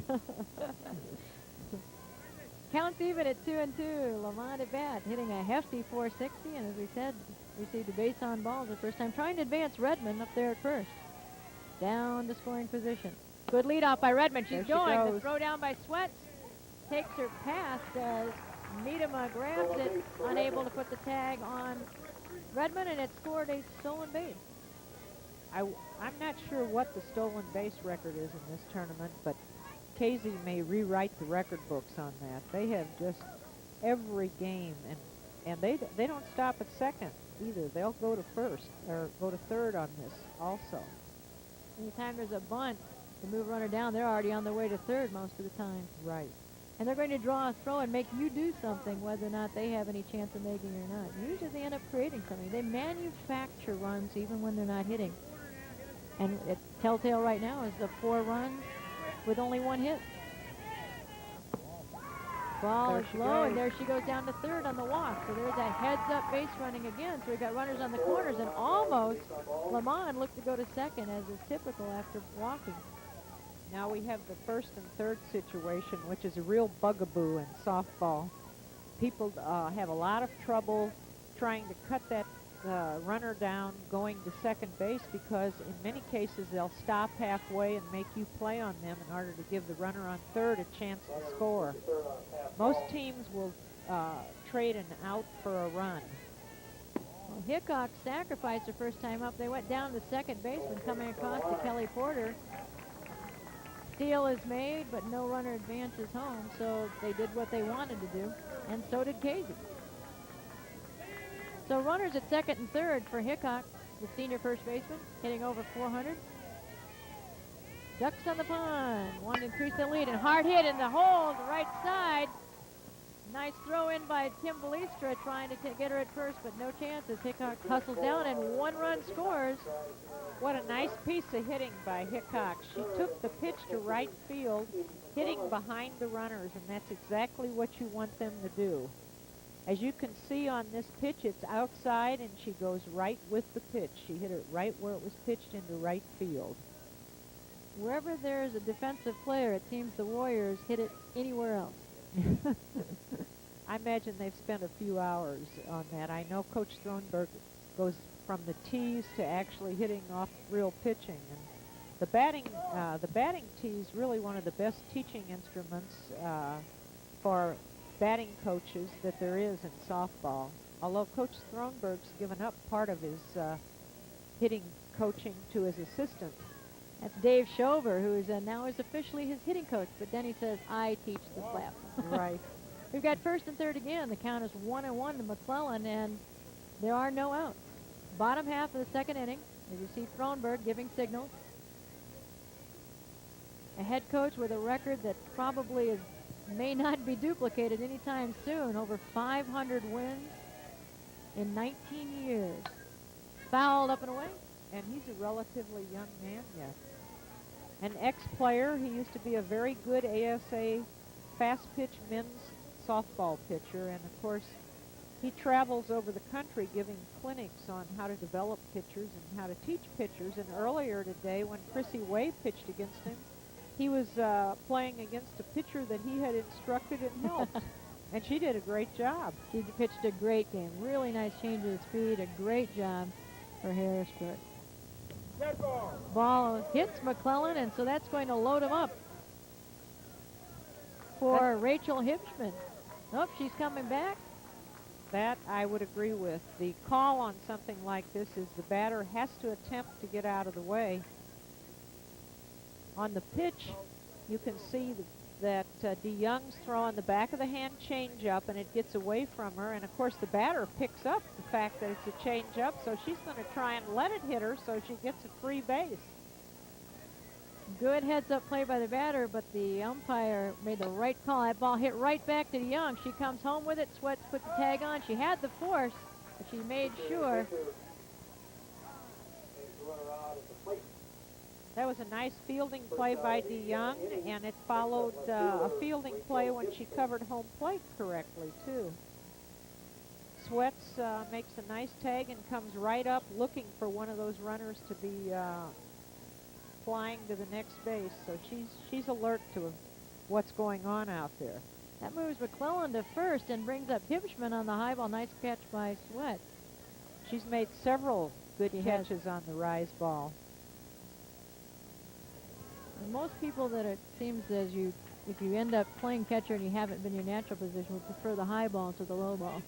Counts even at 2-2. Lamont at bat, hitting a hefty 460, and as we said, received a base on balls the first time, trying to advance Redmond up there at first. Down to scoring position. Good lead off by Redmond. She's There she going. The goes. throw down by Sweats takes her past as Miedema grabs it, unable to put the tag on Redmond, and it scored a stolen base. I'm not sure what the stolen base record is in this tournament, but Casey may rewrite the record books on that. They have just every game, and they don't stop at second either. They'll go to first or go to third on this also. Anytime there's a bunt to move a runner down, they're already on their way to third most of the time. Right. And they're going to draw a throw and make you do something, whether or not they have any chance of making it or not. Usually they end up creating something. They manufacture runs even when they're not hitting. And telltale right now is the 4 runs with only 1 hit. Ball There is she low, and goes. there she goes down to third on the walk. So there's a heads-up base running again. So we've got runners on the corners, and almost Lamont looked to go to second, as is typical after walking. Now we have the first and third situation, which is a real bugaboo in softball. People have a lot of trouble trying to cut that runner down going to second base because in many cases they'll stop halfway and make you play on them in order to give the runner on third a chance to score. Most teams will trade an out for a run. Well, Hickok sacrificed her first time up. They went down to the second baseman coming across to Kelly Porter. Steal is made, but no runner advances home, so they did what they wanted to do, and so did Casey. So runners at second and third for Hickok, the senior first baseman, hitting over 400. Ducks on the pond, want to increase the lead, and hard hit in the hole, the right side. Nice throw in by Tim Balistra, trying to get her at first, but no chances. Hickok hustles down, and 1 run scores. What a nice piece of hitting by Hickok. She took the pitch to right field, hitting behind the runners, and that's exactly what you want them to do. As you can see on this pitch, it's outside, and she goes right with the pitch. She hit it right where it was pitched into right field. Wherever there's a defensive player, it seems the Warriors hit it anywhere else. I imagine they've spent a few hours on that. I know Coach Thronberg goes from the tees to actually hitting off real pitching. And the batting tee is really one of the best teaching instruments for batting coaches that there is in softball. Although Coach Thronberg's given up part of his hitting coaching to his assistant. That's Dave Shover, who is now is officially his hitting coach, but then he says, I teach the slap. Right. We've got first and third again. The count is 1-1 to McClellan, and there are no outs. Bottom half of the second inning. As you see Thronberg giving signals. A head coach with a record that probably may not be duplicated anytime soon. Over 500 wins in 19 years. Fouled up and away. And he's a relatively young man yet. An ex-player. He used to be a very good ASA fast-pitch men's softball pitcher. And, of course, he travels over the country giving clinics on how to develop pitchers and how to teach pitchers. And earlier today, when Chrissy Way pitched against him, he was playing against a pitcher that he had instructed and helped. And she did a great job. She pitched a great game. Really nice change of speed. A great job for Harrisburg. Ball hits McClellan, and so that's going to load him up for Rachel Hipschman. Oh, she's coming back. That I would agree with. The call on something like this is the batter has to attempt to get out of the way. On the pitch, you can see that DeYoung's throwing the back of the hand change-up, and it gets away from her. And, of course, the batter picks up the fact that it's a change-up, so she's going to try and let it hit her so she gets a free base. Good heads-up play by the batter, but the umpire made the right call. That ball hit right back to DeYoung. She comes home with it. Sweats put the tag on. She had the force, but she made sure. That was a nice fielding play by DeYoung, and it followed a fielding play when she covered home plate correctly, too. Sweats makes a nice tag and comes right up looking for one of those runners to be flying to the next base. So she's alert to what's going on out there. That moves McClellan to first and brings up Hipschman on the high ball. Nice catch by Sweat. She's made several good catches on the rise ball. And most people that it seems as if you end up playing catcher and you haven't been in your natural position, would prefer the high ball to the low ball.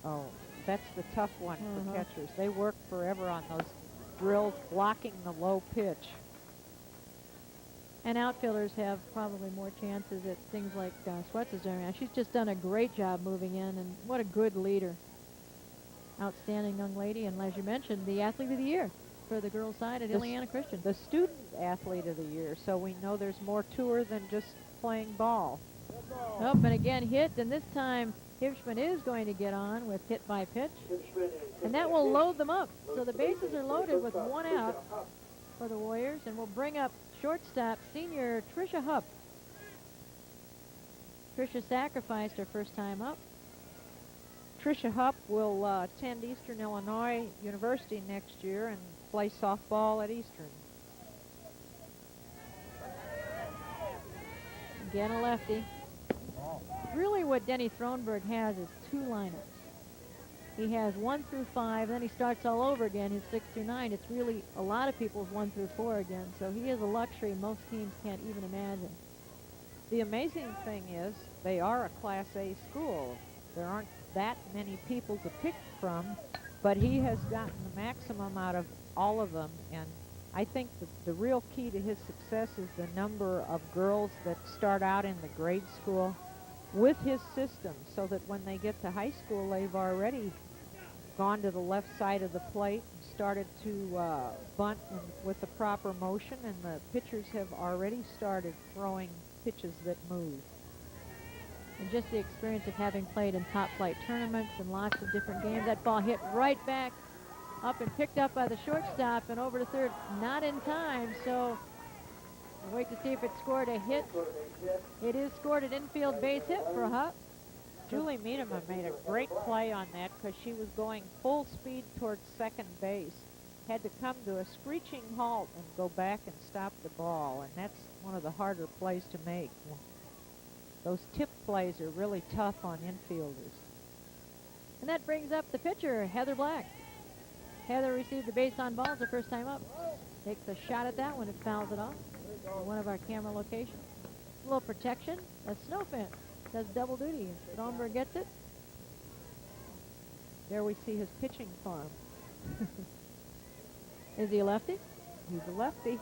Oh, that's the tough one for catchers. They work forever on those drills blocking the low pitch. And outfielders have probably more chances at things like Sweats is doing now. She's just done a great job moving in, and what a good leader. Outstanding young lady, and as you mentioned, the athlete of the year for the girls' side at Illiana Christian. The student athlete of the year, so we know there's more to her than just playing ball. Oh, and again hit, and this time Hipschman is going to get on with hit by pitch. And that will load them up. So the bases are loaded with one out for the Warriors, and we'll bring up shortstop senior Tricia Hupp. Tricia sacrificed her first time up. Tricia Hupp will attend Eastern Illinois University next year and play softball at Eastern. Again a lefty. Really what Denny Thronberg has is two lineups. He has 1 through 5, then he starts all over again, his 6 through 9. It's really a lot of people's 1 through 4 again, so he is a luxury most teams can't even imagine. The amazing thing is they are a Class A school. There aren't that many people to pick from, but he has gotten the maximum out of all of them, and I think that the real key to his success is the number of girls that start out in the grade school with his system, so that when they get to high school, they've already gone to the left side of the plate and started to bunt with the proper motion, and the pitchers have already started throwing pitches that move. And just the experience of having played in top flight tournaments and lots of different games, that ball hit right back up and picked up by the shortstop and over to third, not in time, so we'll wait to see if it scored a hit. It is scored an infield base hit for Hupp. Julie Miedemann made a great play on that because she was going full speed towards second base, had to come to a screeching halt and go back and stop the ball, and that's one of the harder plays to make. Those tip plays are really tough on infielders. And that brings up the pitcher, Heather Black. Heather received the base on ball. It's her first time up. Takes a shot at that one and fouls it off. One of our camera locations. A little protection. A snow fence. Does double duty. Stromberg gets it. There we see his pitching form. Is he a lefty? He's a lefty.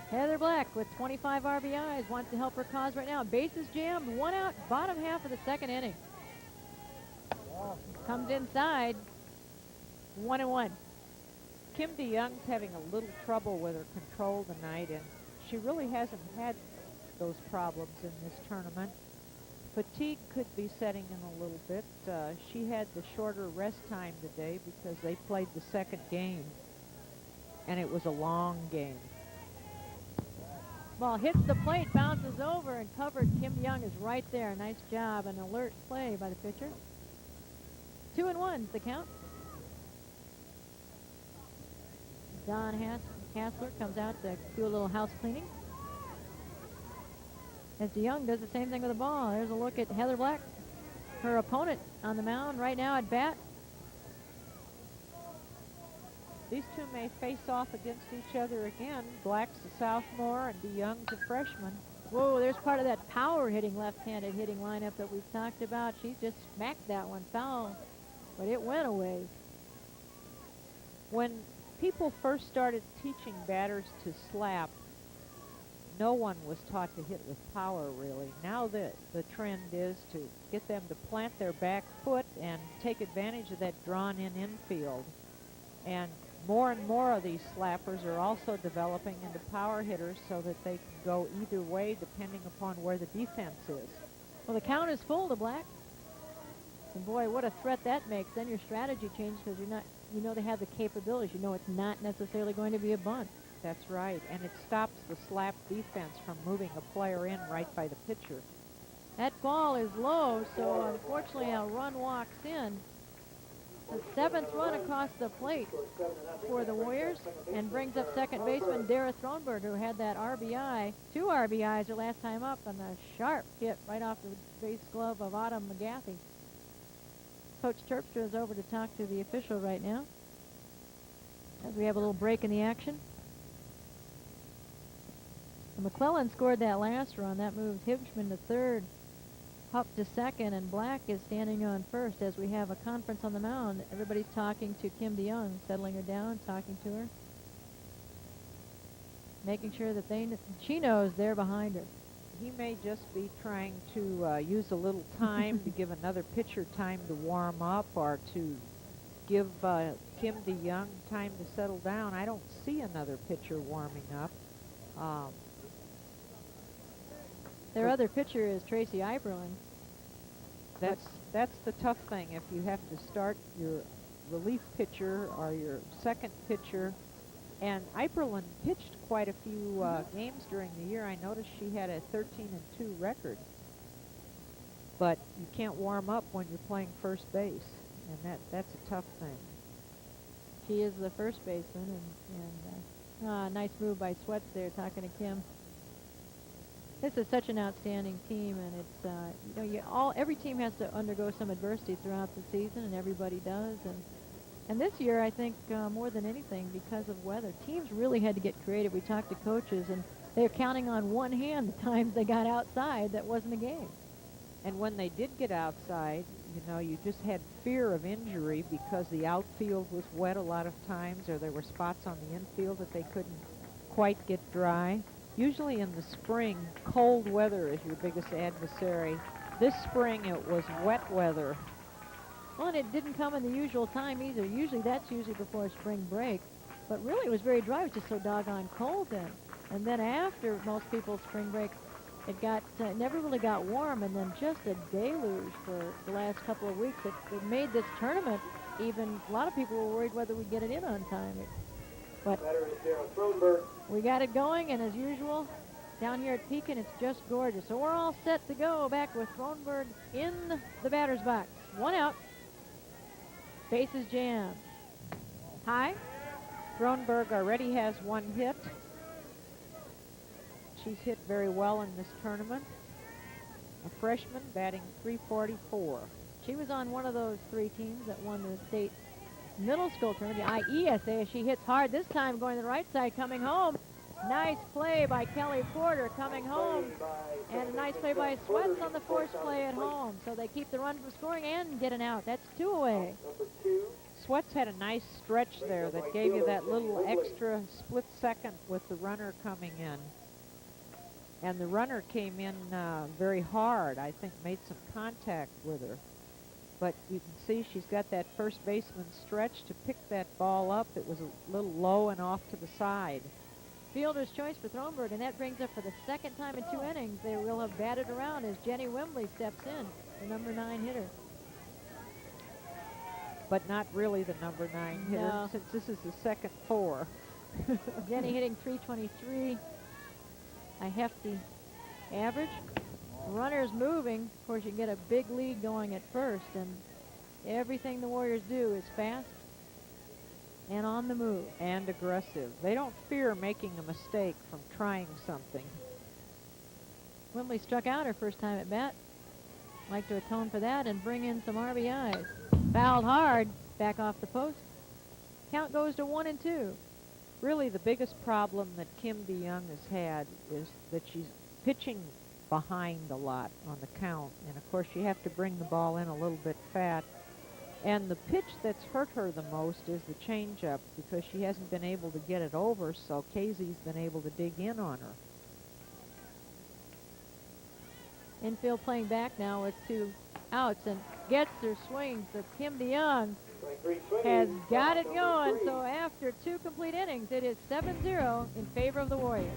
Heather Black with 25 RBIs wants to help her cause right now. Bases jammed, one out, bottom half of the second inning. Comes inside. 1-1. Kim DeYoung's having a little trouble with her control tonight, and she really hasn't had those problems in this tournament. Fatigue could be setting in a little bit. She had the shorter rest time today because they played the second game, and it was a long game. Ball hits the plate, bounces over, and covered. Kim Young is right there. Nice job. An alert play by the pitcher. 2-1 the count. Don Hassler comes out to do a little house cleaning. As DeYoung does the same thing with the ball. There's a look at Heather Black, her opponent on the mound right now at bat. These two may face off against each other again. Black's a sophomore and DeYoung's a freshman. Whoa, there's part of that power hitting, left-handed hitting lineup that we've talked about. She just smacked that one foul, but it went away. When people first started teaching batters to slap, no one was taught to hit with power, really. Now the trend is to get them to plant their back foot and take advantage of that drawn-in infield. And more of these slappers are also developing into power hitters so that they can go either way depending upon where the defense is. Well, the count is full to Black. And boy, what a threat that makes. Then your strategy changes because you know they have the capabilities. You know it's not necessarily going to be a bunt. That's right, and it stops the slap defense from moving a player in right by the pitcher. That ball is low, so unfortunately a run walks in. The 7th run across the plate for the Warriors and brings up second baseman Dara Thronberg, who had that RBI, 2 RBIs her last time up, and a sharp hit right off the base glove of Autumn McGathy. Coach Terpstra is over to talk to the official right now as we have a little break in the action. McClellan scored that last run. That moves Hibschman to third, Hupp to second, and Black is standing on first as we have a conference on the mound. Everybody's talking to Kim DeYoung, settling her down, talking to her, making sure that she knows they're behind her. He may just be trying to use a little time to give another pitcher time to warm up or to give Kim DeYoung time to settle down. I don't see another pitcher warming up. Their other pitcher is Tracy Iberlin. That's the tough thing. If you have to start your relief pitcher or your second pitcher, and Iberlin pitched quite a few games during the year. I noticed she had a 13-2 record. But you can't warm up when you're playing first base, and that's a tough thing. She is the first baseman, and nice move by Sweats there, talking to Kim. This is such an outstanding team, and it's every team has to undergo some adversity throughout the season, and everybody does. And this year, I think more than anything, because of weather, teams really had to get creative. We talked to coaches, and they're counting on one hand the times they got outside that wasn't a game. And when they did get outside, you just had fear of injury because the outfield was wet a lot of times, or there were spots on the infield that they couldn't quite get dry. Usually in the spring, cold weather is your biggest adversary. This spring, it was wet weather. Well, and it didn't come in the usual time either. That's usually before spring break. But really, it was very dry. It was just so doggone cold then. And then after most people's spring break, it never really got warm, and then just a deluge for the last couple of weeks. It made this tournament even, a lot of people were worried whether we'd get it in on time. But we got it going, and as usual, down here at Pekin, it's just gorgeous. So we're all set to go, back with Thronberg in the batter's box. 1 out. Bases jammed. High. Thronberg already has 1 hit. She's hit very well in this tournament. A freshman batting .344. She was on one of those 3 teams that won the state middle school tournament, the IHSA. She hits hard this time, going to the right side, coming home. Nice play by Kelly Porter coming home. And a nice play by Sweats on the force play at home. So they keep the run from scoring and get an out. That's 2 away. Sweats had a nice stretch there that gave you that little extra split second with the runner coming in. And the runner came in very hard, I think made some contact with her. But you can see she's got that first baseman stretch to pick that ball up. It was a little low and off to the side. Fielder's choice for Thronberg, and that brings up for the second time in 2 innings. They will have batted around as Jenny Wembley steps in, the number 9 hitter. But not really the number 9 hitter, No. since this is the second 4. Jenny hitting .323, a hefty average. Runners moving. Of course, you can get a big lead going at first, and everything the Warriors do is fast and on the move. And aggressive. They don't fear making a mistake from trying something. Wembley struck out her first time at bat. Like to atone for that and bring in some RBIs. Fouled hard, back off the post. Count goes to 1-2. Really, the biggest problem that Kim DeYoung has had is that she's pitching behind a lot on the count. And of course, you have to bring the ball in a little bit fat. And the pitch that's hurt her the most is the changeup, because she hasn't been able to get it over, so Casey's been able to dig in on her. Infield playing back now with 2 outs and gets her swing. So Kim DeYoung has got it going. So after 2 complete innings, it is 7-0 in favor of the Warriors.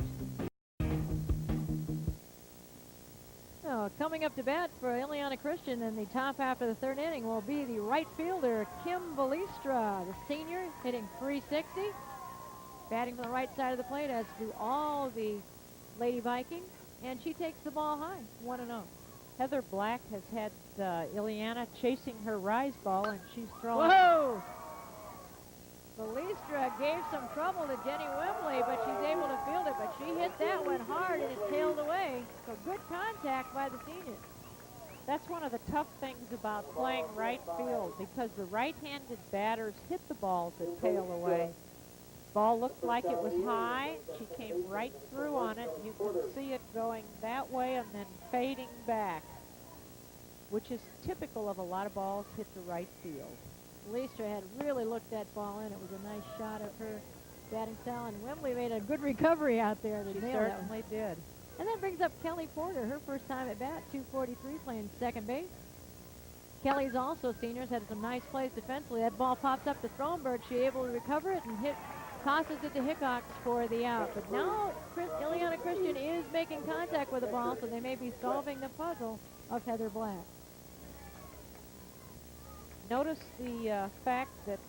So coming up to bat for Illiana Christian in the top half of the 3rd inning will be the right fielder, Kim Balistra, the senior, hitting .360. Batting from the right side of the plate, as do all the Lady Vikings. And she takes the ball high, 1-0. Heather Black has had Illiana chasing her rise ball, and she's throwing. Whoa! Balistra gave some trouble to Jenny Wembley, but she's able to field it. But she hit that one hard, and it tailed away. So good contact by the senior. That's one of the tough things about playing right field, because the right-handed batters hit the balls that tail away. Ball looked like it was high. She came right through on it. You can see it going that way and then fading back, which is typical of a lot of balls hit to right field. Balistra had really looked that ball in. It was a nice shot of her batting style, and Wembley made a good recovery out there to She nail that one. certainly did. And that brings up Kelly Porter, her first time at bat, .243, playing second base. Kelly's also seniors, had some nice plays defensively. That ball pops up to Thronberg. She able to recover it and tosses it to Hickox for the out. But now Illiana Christian is making contact with the ball, so they may be solving the puzzle of Heather Black. Notice the fact that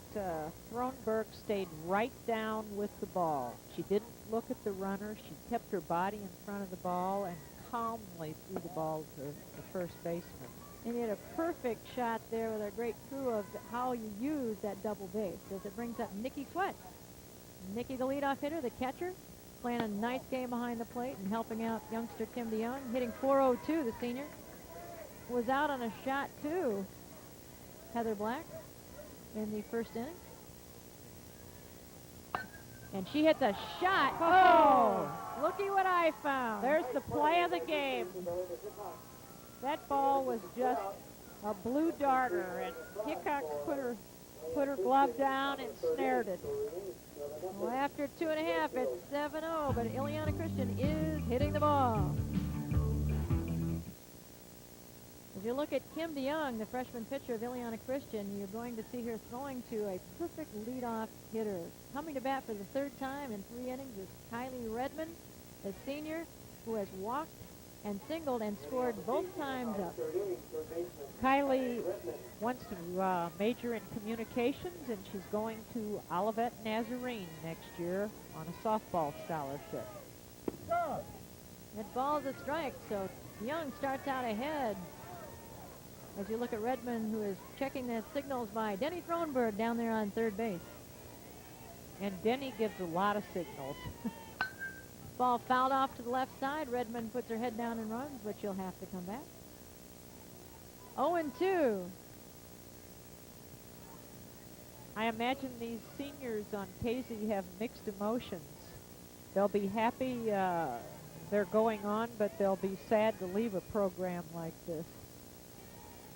Thronberg stayed right down with the ball. She didn't look at the runner. She kept her body in front of the ball and calmly threw the ball to the first baseman. And he had a perfect shot there with a great crew of how you use that double base, as it brings up Nikki Sweat. Nikki, the leadoff hitter, the catcher, playing a nice game behind the plate and helping out youngster Kim DeYoung, hitting .402, the senior. Was out on a shot, too, Heather Black, in the first inning. And she hits a shot. Oh! Looky what I found. There's the play of the game. That ball was just a blue darter, and Hickox put her glove down and snared it. Well, after 2.5, it's 7-0, but Illiana Christian is hitting the ball. If you look at Kim DeYoung, the freshman pitcher of Illiana Christian, you're going to see her throwing to a perfect leadoff hitter. Coming to bat for the 3rd time in 3 innings is Kylie Redmond, a senior who has walked and singled and scored both times up. Kylie wants to major in communications, and she's going to Olivet Nazarene next year on a softball scholarship. That ball's a strike, so Young starts out ahead. As you look at Redmond, who is checking the signals by Denny Thronberg down there on 3rd base. And Denny gives a lot of signals. Ball fouled off to the left side. Redmond puts her head down and runs, but she'll have to come back. 0-2. I imagine these seniors on Casey have mixed emotions. They'll be happy they're going on, but they'll be sad to leave a program like this.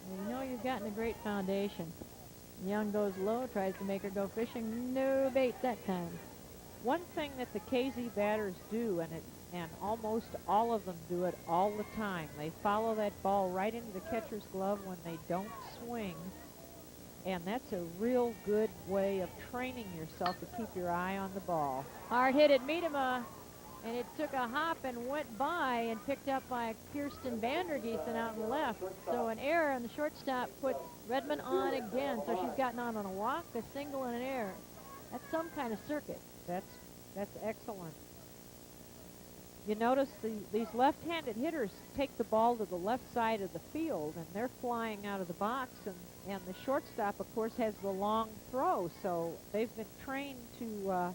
Well, you know you've gotten a great foundation. Young goes low, tries to make her go fishing. No bait that time. One thing that the Casey batters do, and and almost all of them do it all the time. They follow that ball right into the catcher's glove when they don't swing, and that's a real good way of training yourself to keep your eye on the ball. Hard hit at Miedema, and it took a hop and went by and picked up by Kirsten Vandergeesen out in the left. So an error, and the shortstop puts Redmond on again. So she's gotten on a walk, a single, and an error. That's some kind of circuit. That's excellent. You notice these left-handed hitters take the ball to the left side of the field, and they're flying out of the box, and the shortstop, of course, has the long throw. So they've been trained to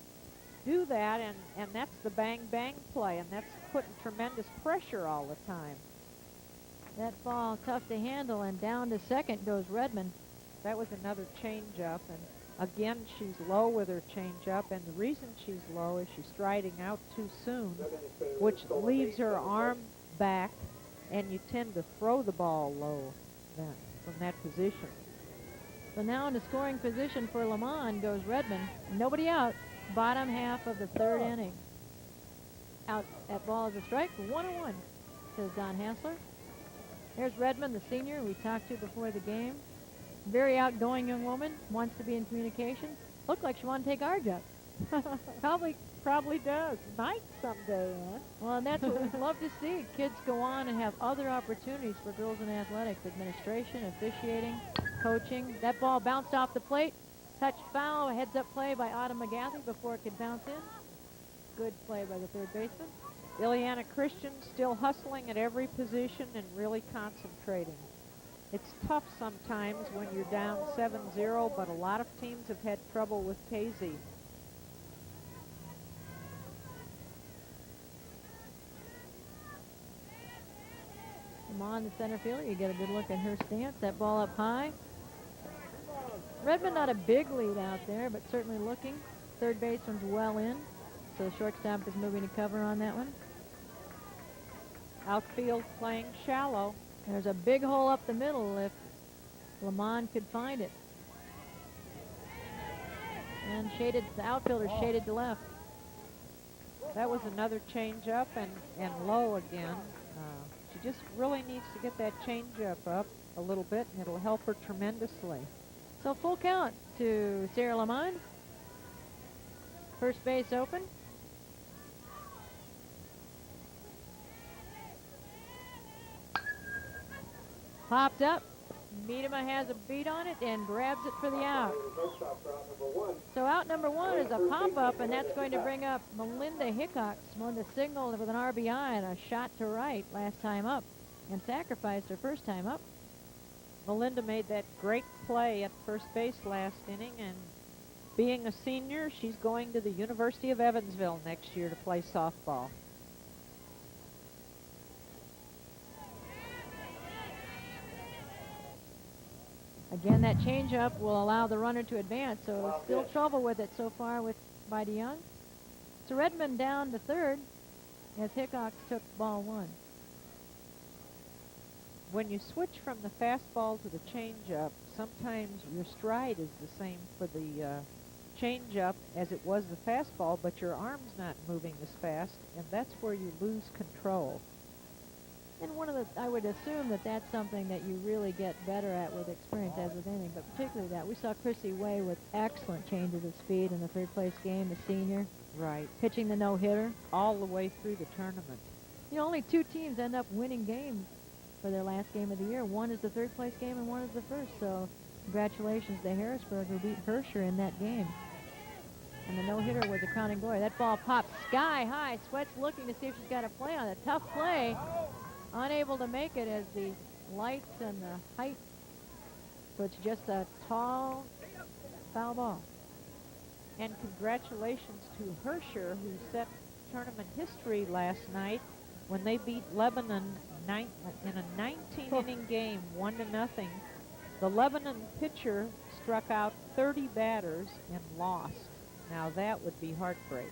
do that, and that's the bang-bang play, and that's putting tremendous pressure all the time. That ball tough to handle, and down to second goes Redmond. That was another change-up, and again, she's low with her change-up, and the reason she's low is she's striding out too soon, which leaves her arm back, and you tend to throw the ball low then from that position. So now into scoring position for Lamont goes Redmond. Nobody out. Bottom half of the third inning. Out, that ball is a strike. 1-1, says Don Hassler. Here's Redmond, the senior we talked to before the game. Very outgoing young woman, wants to be in communications. Looked like she wanted to take our job. Probably does. Might someday, huh? Well, and that's what we'd love to see. Kids go on and have other opportunities for girls in athletics, administration, officiating, coaching. That ball bounced off the plate. Touch foul, a heads-up play by Autumn McGathy before it could bounce in. Good play by the third baseman. Illiana Christian still hustling at every position and really concentrating. It's tough sometimes when you're down 7-0, but a lot of teams have had trouble with Casey. Come on, the center fielder. You get a good look at her stance. That ball up high. Redmond not a big lead out there, but certainly looking. Third baseman's well in, so the shortstop is moving to cover on that one. Outfield playing shallow. There's a big hole up the middle if Lamont could find it. And shaded, the outfielder shaded to left. That was another change-up and low again. She just really needs to get that change-up up a little bit, and it'll help her tremendously. So full count to Sarah Lamont. First base open. Popped up. Miedema has a beat on it and grabs it for the out. So out number one is a pop-up, and that's going to bring up Melinda Hickox. Melinda signaled with an RBI and a shot to right last time up and sacrificed her first time up. Melinda made that great play at first base last inning, and being a senior, she's going to the University of Evansville next year to play softball. Again, that changeup will allow the runner to advance, so still trouble with it so far by DeYoung. So Redmond down to third as Hickox took ball one. When you switch from the fastball to the changeup, sometimes your stride is the same for the changeup as it was the fastball, but your arm's not moving as fast, and that's where you lose control. And I would assume that that's something that you really get better at with experience, as with anything, but particularly that. We saw Chrissy Way with excellent changes of speed in the third place game, the senior. Right. Pitching the no-hitter. All the way through the tournament. You know, only two teams end up winning games for their last game of the year. One is the third place game and one is the first. So congratulations to Harrisburg, who beat Herscher in that game. And the no-hitter was a crowning glory. That ball popped sky high. Sweat's looking to see if she's got a play on it. Tough play. Unable to make it as the lights and the height. So it's just a tall foul ball. And congratulations to Herscher, who set tournament history last night when they beat Lebanon in a 19-inning game, 1-0. The Lebanon pitcher struck out 30 batters and lost. Now that would be heartbreak.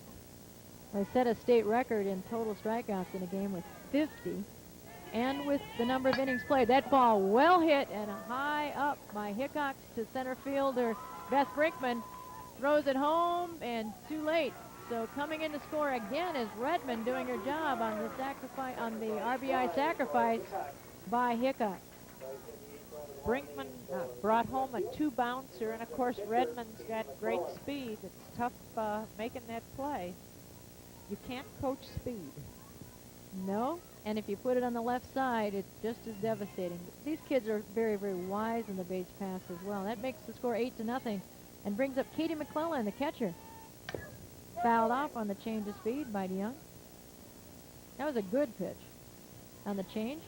They set a state record in total strikeouts in a game with 50, and with the number of innings played. That ball well hit and high up by Hickox to center fielder Beth Brinkman. Throws it home, and too late. So coming in to score again is Redmond doing her job on the sacrifice, on the RBI sacrifice by Hickok. Brinkman brought home a 2-bouncer, and of course Redmond's got great speed. It's tough making that play. You can't coach speed. No, and if you put it on the left side, it's just as devastating. These kids are very, very wise in the base pass as well. That makes the score 8-0 and brings up Katie McClellan, the catcher. Fouled off on the change of speed by DeYoung. That was a good pitch on the change.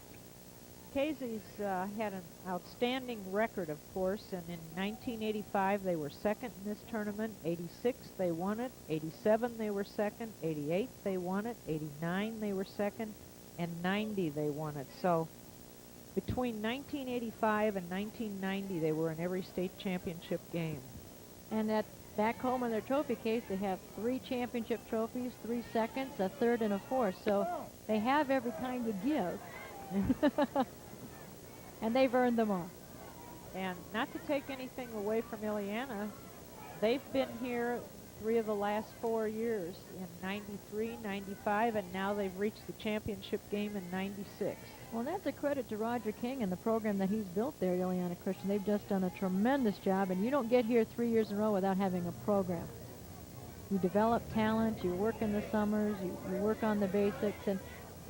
Casey's had an outstanding record, of course, and in 1985 they were second in this tournament. 86 they won it. 87 they were second. 88 they won it. 89 they were second, and 90 they won it. So between 1985 and 1990 they were in every state championship game. And at back home in their trophy case, they have 3 championship trophies, 3 seconds, a third, and a fourth. So they have every kind to give. And they've earned them all. And not to take anything away from Illiana, they've been here 3 of the last 4 years, in 93, 95, and now they've reached the championship game in 96. Well, that's a credit to Roger King and the program that he's built there at Illiana Christian. They've just done a tremendous job, and you don't get here 3 years in a row without having a program. You develop talent, you work in the summers, you work on the basics, and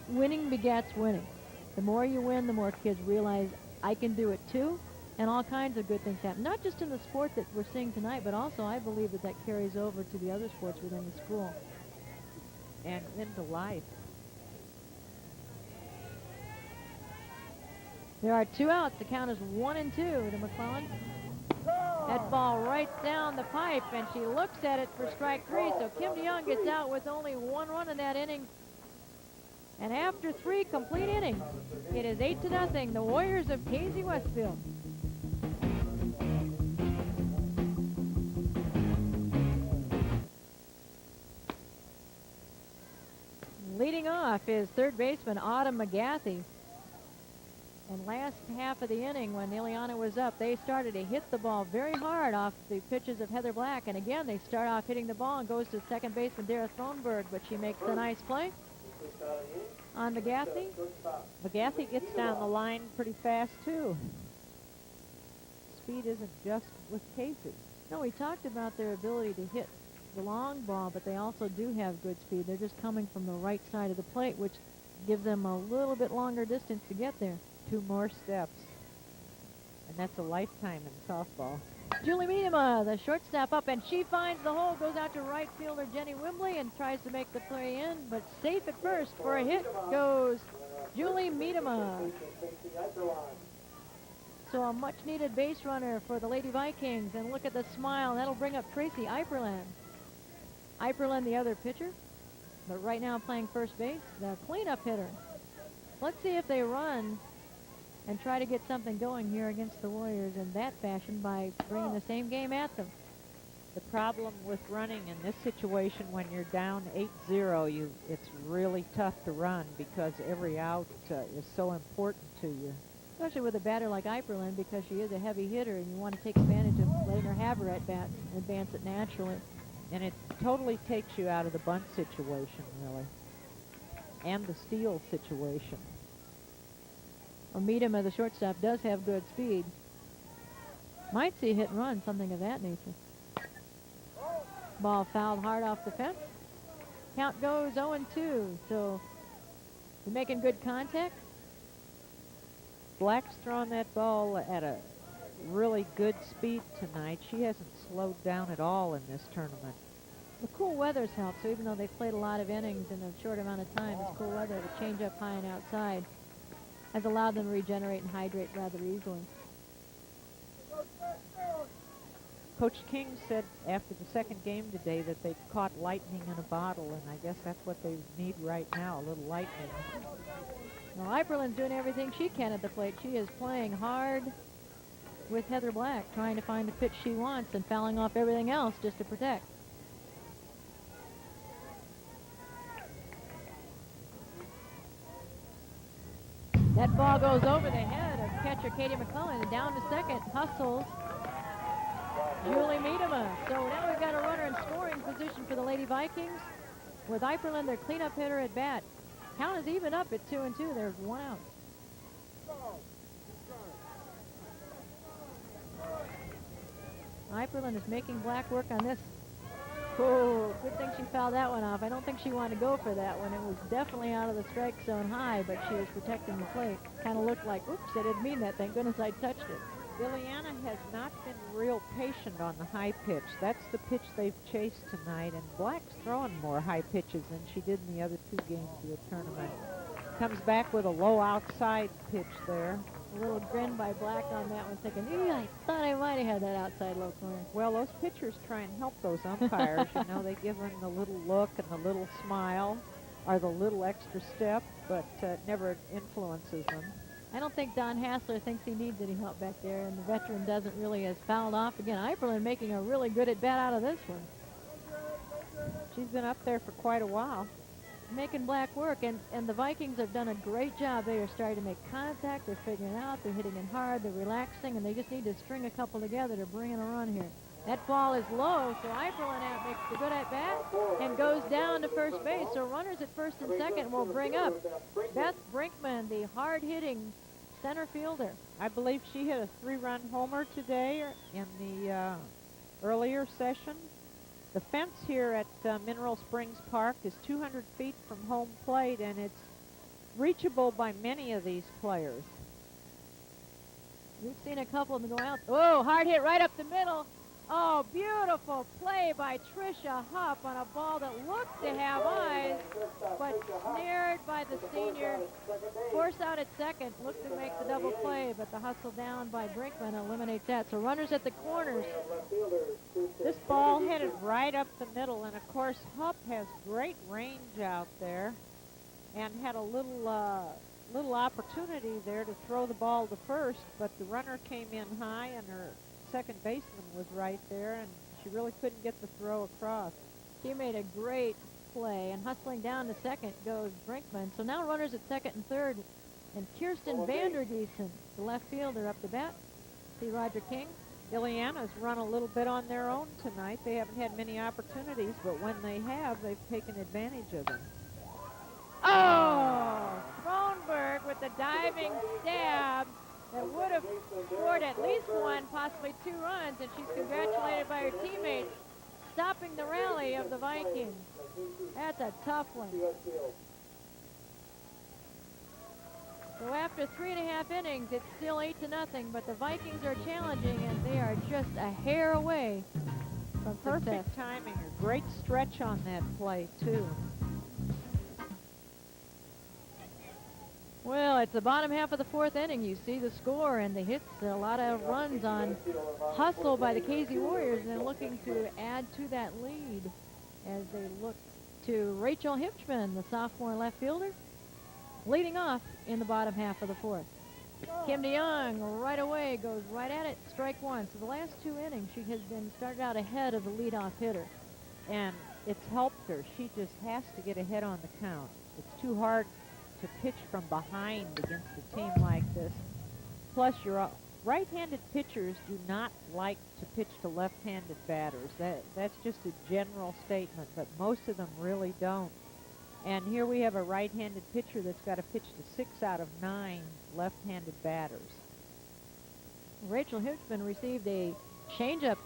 winning begets winning. The more you win, the more kids realize, I can do it too, and all kinds of good things happen. Not just in the sport that we're seeing tonight, but also I believe that carries over to the other sports within the school. And into life. There are 2 outs. The count is 1-2 to McClellan. That ball right down the pipe, and she looks at it for strike 3, so Kim DeYoung gets out with only 1 run in that inning. And after 3 complete innings, it is 8-0, the Warriors of Casey-Westfield. Leading off is third baseman Autumn McGathy. And last half of the inning, when Illiana was up, they started to hit the ball very hard off the pitches of Heather Black. And again, they start off hitting the ball and goes to second baseman Dara Thronberg, but she makes a nice play on McGathy. McGathy gets down the line pretty fast, too. Speed isn't just with Casey. No, we talked about their ability to hit the long ball, but they also do have good speed. They're just coming from the right side of the plate, which gives them a little bit longer distance to get there. 2 more steps. And that's a lifetime in softball. Julie Miedema, the shortstop, up, and she finds the hole, goes out to right fielder Jenny Wimbley and tries to make the play in, but safe at first for a hit goes Julie Miedema. So a much-needed base runner for the Lady Vikings, and look at the smile. That'll bring up Tracy Eiperland. Eiperland, the other pitcher, but right now playing first base, the cleanup hitter. Let's see if they run and try to get something going here against the Warriors in that fashion by bringing the same game at them. The problem with running in this situation, when you're down 8-0, it's really tough to run because every out is so important to you. Especially with a batter like Eiperland, because she is a heavy hitter and you want to take advantage of letting her have her at-bat and advance it naturally. And it totally takes you out of the bunt situation, really, and the steal situation. Well, Miedema, the shortstop, does have good speed. Might see a hit and run, something of that nature. Ball fouled hard off the fence. Count goes 0-2, so you're making good contact. Black's thrown that ball at a really good speed tonight. She hasn't slowed down at all in this tournament. The cool weather's helped, so even though they've played a lot of innings in a short amount of time, it's cool weather to change up high and outside has allowed them to regenerate and hydrate rather easily. Coach King said after the second game today that they caught lightning in a bottle, and I guess that's what they need right now, a little lightning. Well, Eiperland's doing everything she can at the plate. She is playing hard with Heather Black, trying to find the pitch she wants and fouling off everything else just to protect. That ball goes over the head of catcher Katie McClellan, and down to second, hustles Julie Miedema. So now we've got a runner in scoring position for the Lady Vikings with Eiferlin, their cleanup hitter, at bat. Count is even up at 2-2. There's one out. Eiferlin is making black work on this. Oh, good thing she fouled that one off. I don't think she wanted to go for that one. It was definitely out of the strike zone high, but she was protecting the plate. Kind of looked like, oops, I didn't mean that. Thank goodness I touched it. Illiana has not been real patient on the high pitch. That's the pitch they've chased tonight, and Black's throwing more high pitches than she did in the other 2 games of the tournament. Comes back with a low outside pitch there. A little grin by Black on that one, thinking, ew, I thought I might have had that outside low corner. Well, those pitchers try and help those umpires. You know, they give them the little look and the little smile or the little extra step, but it never influences them. I don't think Don Hassler thinks he needs any help back there, and the veteran doesn't really, has fouled off again. Eiferlin making a really good at-bat out of this one. She's been up there for quite a while. Making black work, and the Vikings have done a great job. They are starting to make contact. They're figuring it out. They're hitting it hard. They're relaxing, and they just need to string a couple together to bring in a run here. That ball is low, so Eiferlin makes the good at-bat and goes down to first base. So runners at first and second will bring up Beth Brinkman, the hard-hitting center fielder. I believe she hit a 3-run homer today in the earlier session. The fence here at Mineral Springs Park is 200 feet from home plate, and it's reachable by many of these players. We've seen a couple of them go out. Oh, hard hit right up the middle. Oh, beautiful play by Tricia Hupp on a ball that looked to have eyes, but snared by the senior. Force out at second, looked to make the double play, but the hustle down by Brinkman eliminates that. So runners at the corners. This ball headed right up the middle, and of course Hupp has great range out there and had a little opportunity there to throw the ball to first, but the runner came in high and her second baseman was right there, and she really couldn't get the throw across. He made a great play, and hustling down to second goes Brinkman. So now runners at second and third, and Kirsten Vandergeesen, the left fielder, up to bat. See Roger King. Illiana's run a little bit on their own tonight. They haven't had many opportunities, but when they have, they've taken advantage of them. Oh! Kronberg with the diving stab that would have scored at least 1, possibly 2 runs, and she's congratulated by her teammates, stopping the rally of the Vikings. That's a tough one. So after 3.5 innings, it's still 8-0, but the Vikings are challenging, and they are just a hair away from Perfect success. timing. A great stretch on that play, too. Well, it's the bottom half of the 4th inning. You see the score and the hits, a lot of runs on hustle by the Casey Warriors, and they're looking to add to that lead as they look to Rachel Hipchman, the sophomore left fielder, leading off in the bottom half of the 4th. Kim DeYoung right away goes right at it, strike 1. So the last 2 innings, she has been started out ahead of the leadoff hitter. And it's helped her. She just has to get ahead on the count. It's too hard to pitch from behind against a team like this. Plus, your right-handed pitchers do not like to pitch to left-handed batters. That's just a general statement, but most of them really don't. And here we have a right-handed pitcher that's got to pitch to 6 out of 9 left-handed batters. Rachel Hipchman received a changeup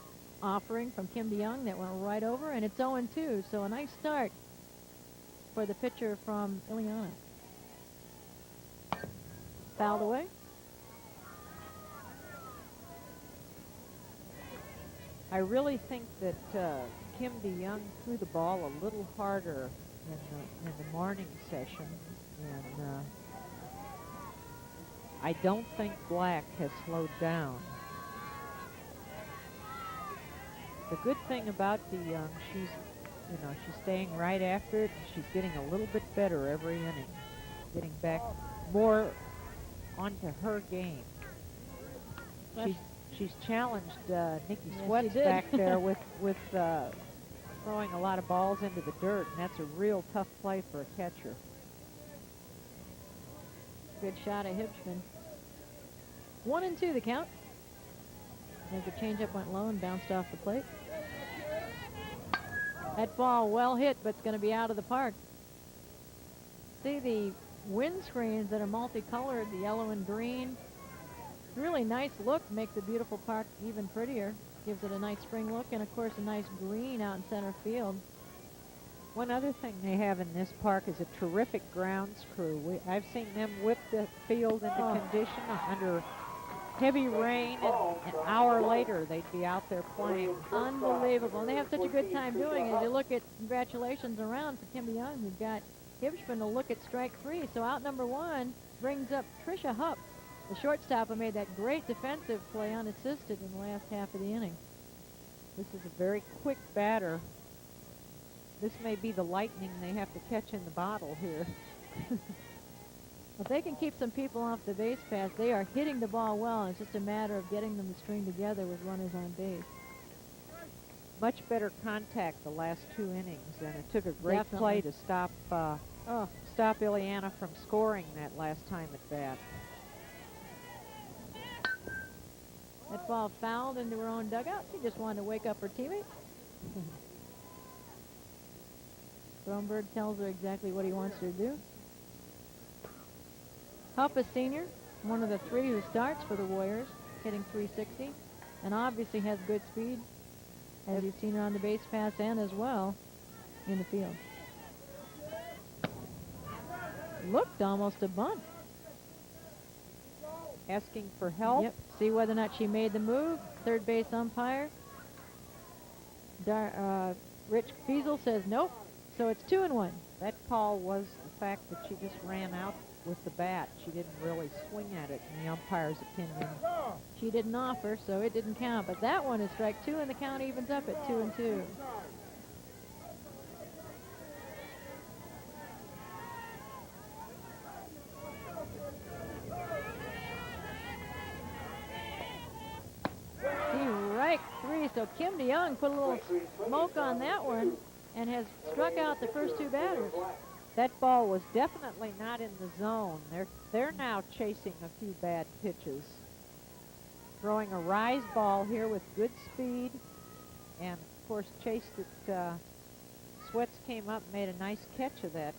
offering from Kim DeYoung that went right over, and it's 0-2, so a nice start for the pitcher from Illiana. Fouled away. I really think that Kim DeYoung threw the ball a little harder in the morning session, and I don't think Black has slowed down. The good thing about DeYoung, she's staying right after it, and she's getting a little bit better every inning, getting back more onto her game. She's challenged Nikki Sweats back there with throwing a lot of balls into the dirt, and that's a real tough play for a catcher. Good shot at Hipchman. 1-2 the count. As the changeup went low and bounced off the plate. That ball well hit, but it's going to be out of the park. See the windscreens that are multicolored, the yellow and green. Really nice look, makes the beautiful park even prettier. Gives it a nice spring look, and of course a nice green out in center field. One other thing they have in this park is a terrific grounds crew. I've seen them whip the field into condition under heavy rain, and an hour later they'd be out there playing. Unbelievable. And they have such a good time doing it. You look at congratulations around for Kim Young. We've got Hibschman to look at strike 3. So out number 1 brings up Tricia Hupp, the shortstop who made that great defensive play unassisted in the last half of the inning. This is a very quick batter. This may be the lightning they have to catch in the bottle here. If they can keep some people off the base paths, they are hitting the ball well. It's just a matter of getting them to string together with runners on base. Much better contact the last 2 innings, and it took a great play to stop Illiana from scoring that last time at bat. That ball fouled into her own dugout. She just wanted to wake up her teammate. Thronberg tells her exactly what he wants her to do. Hupp, a senior, one of the 3 who starts for the Warriors, hitting .360, and obviously has good speed, as you've seen her on the base paths and as well in the field. Looked almost a bunt. Asking for help. Yep. See whether or not she made the move. Third base umpire Rich Fiesel says nope. So it's 2-1. That call was the fact that she just ran out with the bat. She didn't really swing at it, in the umpire's opinion. She didn't offer, so it didn't count. But that one is strike 2, and the count evens up at 2-2. Strike 3. So Kim DeYoung put a little smoke on that one and has struck out the first 2 batters. That ball was definitely not in the zone. They're now chasing a few bad pitches. Throwing a rise ball here with good speed, and of course chased it. Sweats came up, made a nice catch of that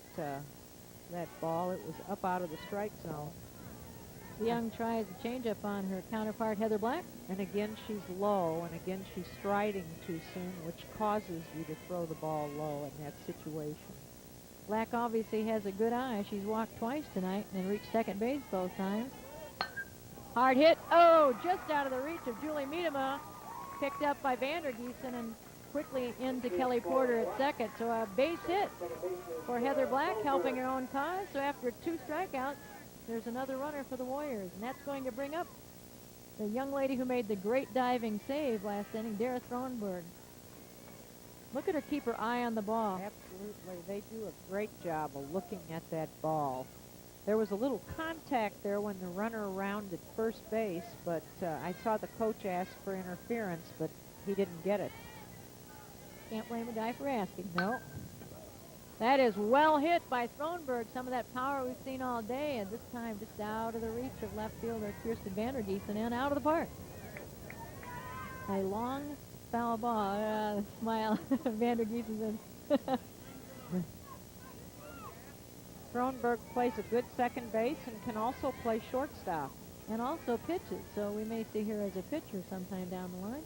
ball. It was up out of the strike zone. DeYoung tries a changeup on her counterpart Heather Black. And again she's low, and again she's striding too soon, which causes you to throw the ball low in that situation. Black obviously has a good eye. She's walked twice tonight and reached second base both times. Hard hit. Oh, just out of the reach of Julie Miedema. Picked up by Vandergeesen and quickly into Kelly Porter at second. So a base hit for Heather Black, helping her own cause. So after 2 strikeouts, there's another runner for the Warriors. And that's going to bring up the young lady who made the great diving save last inning, Dara Thronberg. Look at her keep her eye on the ball. Absolutely. They do a great job of looking at that ball. There was a little contact there when the runner rounded first base, but I saw the coach ask for interference, but he didn't get it. Can't blame a guy for asking. No. That is well hit by Thronberg. Some of that power we've seen all day, and this time just out of the reach of left fielder Kirsten Vandergeesen and out of the park. A long foul ball. Smile. Vandergeesen says. Thronberg plays a good second base and can also play shortstop. And also pitches, so we may see her as a pitcher sometime down the line.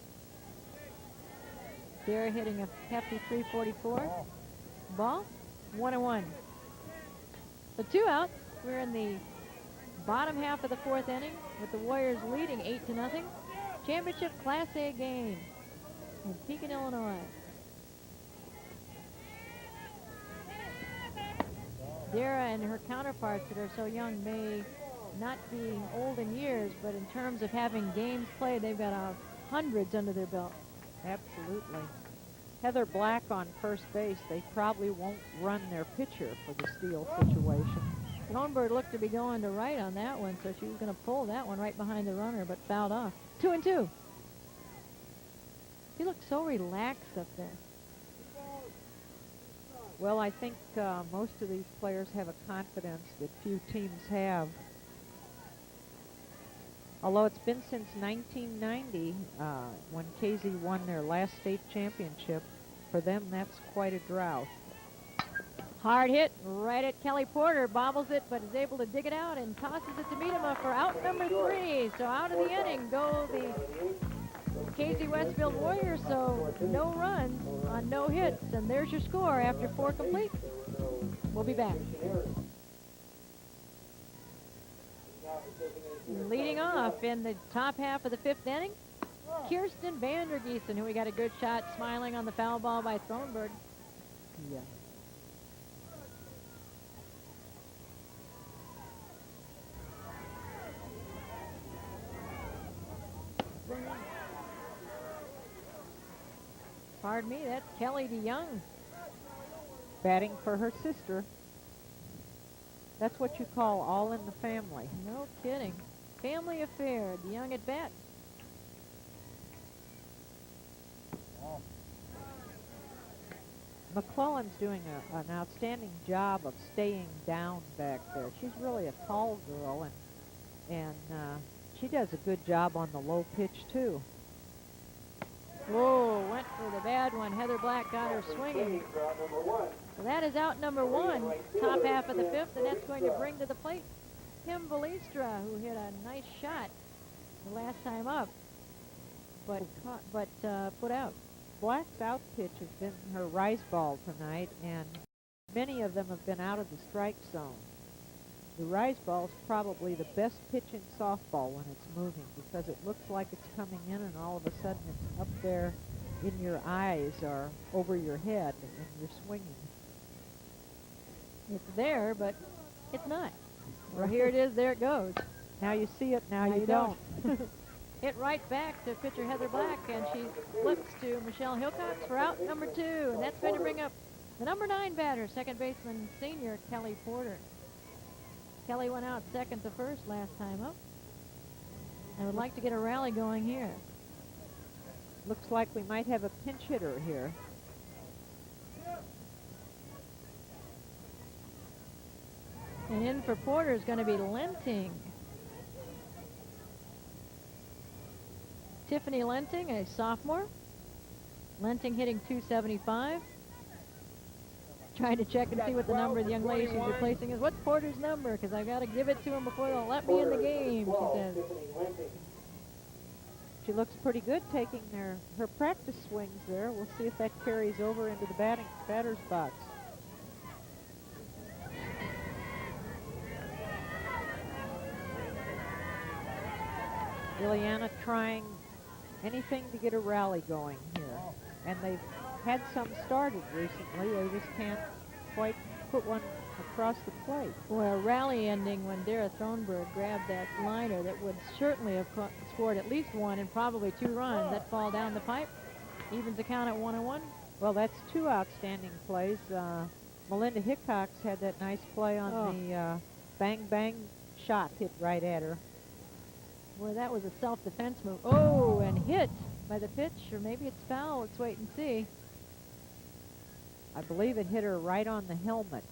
Dara hitting a hefty .344. Ball, 1-1. So 2 outs. We're in the bottom half of the 4th inning with the Warriors leading 8-0. Championship Class A game in Pekin, Illinois. Dara and her counterparts that are so young may not be old in years, but in terms of having games played, they've got hundreds under their belt. Absolutely. Heather Black on first base, they probably won't run their pitcher for the steal situation. Thronberg looked to be going to right on that one, so she was going to pull that one right behind the runner, but fouled off. 2-2. He looked so relaxed up there. Well, I think most of these players have a confidence that few teams have. Although it's been since 1990 when Casey won their last state championship. For them, that's quite a drought. Hard hit right at Kelly Porter. Bobbles it, but is able to dig it out and tosses it to Miedema for out number 3. So out of the inning go the Casey-Westfield Warriors. So no runs on no hits. And there's your score after 4 complete. We'll be back. Leading off in the top half of the 5th inning, Kirsten Vandergeesen, who we got a good shot smiling on the foul ball by Thronberg. Yeah. Pardon me, that's Kelly DeYoung. Batting for her sister. That's what you call all in the family. No kidding. Family affair. DeYoung at bat. McClellan's doing an outstanding job of staying down back there. She's really a tall girl, and she does a good job on the low pitch, too. Whoa, went for the bad one. Heather Black got her swinging. So that is out number 1, top half of the 5th, and that's going to bring to the plate Kim Valistra, who hit a nice shot the last time up, but put out. Black's out pitch has been her rise ball tonight, and many of them have been out of the strike zone. The rise ball is probably the best pitch in softball when it's moving because it looks like it's coming in and all of a sudden it's up there in your eyes or over your head and you're swinging. It's there, but it's not. Well, here it is, there it goes. Now you see it, now you don't. Hit right back to pitcher Heather Black, and she flips to Michelle Hilcox for out number 2, and that's going to bring up the number 9 batter, second baseman senior Kelly Porter. Kelly went out second to first last time up. I would like to get a rally going here. Looks like we might have a pinch hitter here. And in for Porter is going to be Lenting. Tiffany Lenting, a sophomore. Lenting hitting .275. Trying to check and see what the number of the young lady she's replacing is. What's Porter's number? Because I've got to give it to him before they'll let me in the game, she says. She looks pretty good taking her practice swings there. We'll see if that carries over into the batter's box. Illiana trying anything to get a rally going here. And they've had some started recently. They just can't quite put one across the plate. Well, a rally ending when Dara Thronberg grabbed that liner that would certainly have scored at least 1 and probably 2 runs. That fall down the pipe. Evens the count at 1-1. Well, that's 2 outstanding plays. Melinda Hickox had that nice play on the bang-bang shot hit right at her. Boy, that was a self-defense move. Oh, and hit by the pitch, or maybe it's foul. Let's wait and see. I believe it hit her right on the helmet.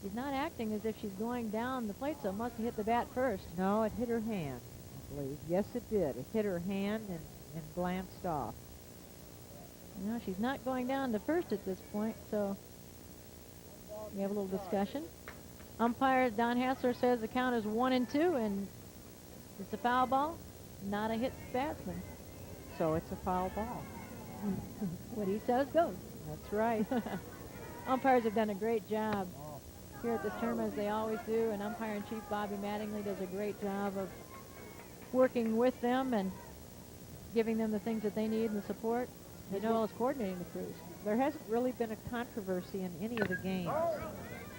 She's not acting as if she's going down the plate, so it must have hit the bat first. No, it hit her hand, I believe. Yes, it did. It hit her hand and glanced off. No, she's not going down to first at this point, so we have a little discussion. Umpire Don Hassler says the count is 1-2, and it's a foul ball, not a hit batsman. So it's a foul ball. What he says goes. That's right. Umpires have done a great job here at this tournament, as they always do, and umpire-in-chief Bobby Mattingly does a great job of working with them and giving them the things that they need and the support, as well as coordinating the crews. There hasn't really been a controversy in any of the games.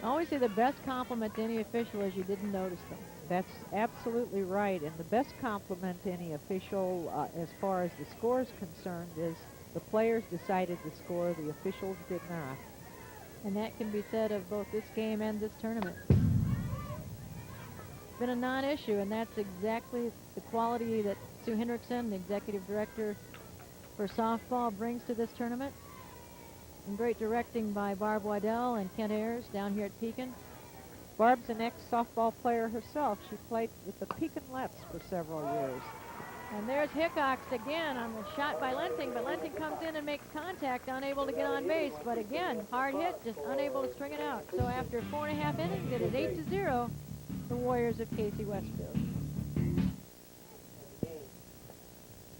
I always say the best compliment to any official is you didn't notice them. That's absolutely right, and the best compliment to any official as far as the score is concerned is the players decided the score, the officials did not. And that can be said of both this game and this tournament. It's been a non-issue, and that's exactly the quality that Sue Hendrickson, the executive director for softball, brings to this tournament. And great directing by Barb Waddell and Kent Ayers down here at Pekin. Barb's an ex-softball player herself. She played with the Pekin-Letts for several years. And there's Hickox again on the shot by Lansing, but Lansing comes in and makes contact, unable to get on base. But again, hard hit, just unable to string it out. So after 4.5 innings, it is 8-0, the Warriors of Casey-Westfield.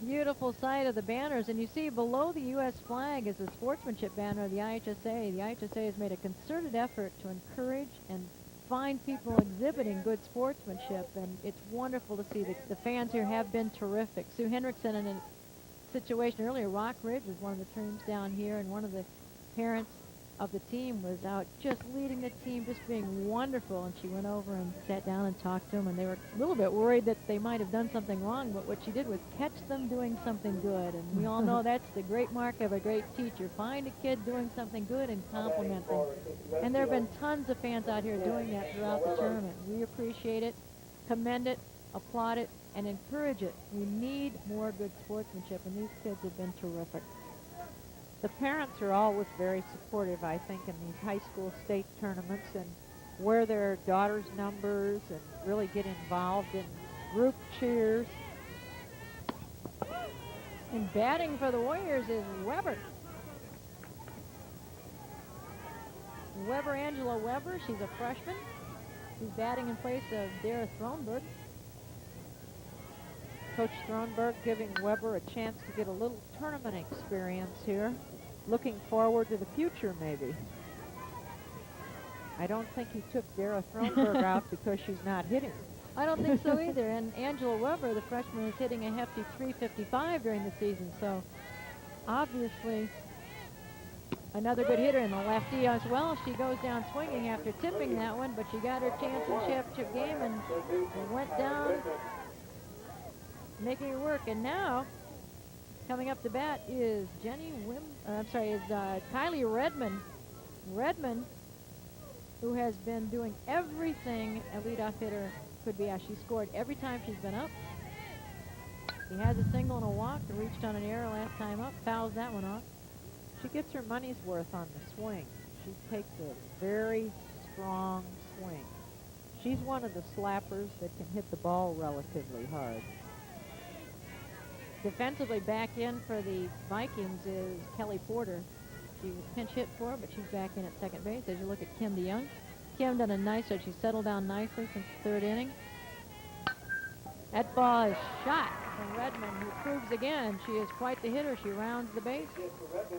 Beautiful sight of the banners, and you see below the U.S. flag is a sportsmanship banner of the IHSA. The IHSA has made a concerted effort to encourage and find people exhibiting good sportsmanship, and it's wonderful to see. The fans here have been terrific. Sue Hendrickson, in a situation earlier, Rock Ridge was one of the teams down here, and one of the parents of the team was out just leading the team, just being wonderful, and she went over and sat down and talked to them, and they were a little bit worried that they might have done something wrong, but what she did was catch them doing something good, and we all know that's the great mark of a great teacher. Find a kid doing something good and compliment them. And there have been tons of fans out here doing that throughout the tournament. We appreciate it, commend it, applaud it, and encourage it. We need more good sportsmanship, and these kids have been terrific. The parents are always very supportive, I think, in these high school state tournaments, and wear their daughters' numbers and really get involved in group cheers. And batting for the Warriors is Weber. Angela Weber, she's a freshman. She's batting in place of Dara Thronberg. Coach Thronberg giving Weber a chance to get a little tournament experience here. Looking forward to the future, maybe. I don't think he took Dara Thronberg out because she's not hitting. I don't think so either. And Angela Weber, the freshman, is hitting a hefty .355 during the season. So obviously another good hitter, in the lefty as well. She goes down swinging after tipping that one, but she got her chance in championship game and went down making it work. And now coming up to bat is Kylie Redmond. Redmond, who has been doing everything a leadoff hitter could be. She scored every time she's been up. She has a single and a walk, reached on an error last time up, fouls that one off. She gets her money's worth on the swing. She takes a very strong swing. She's one of the slappers that can hit the ball relatively hard. Defensively back in for the Vikings is Kelly Porter. She was pinch hit for her, but she's back in at second base. As you look at Kim DeYoung, Kim done a nice job. She's settled down nicely since the third inning. That ball is shot from Redmond, who proves again she is quite the hitter. She rounds the base.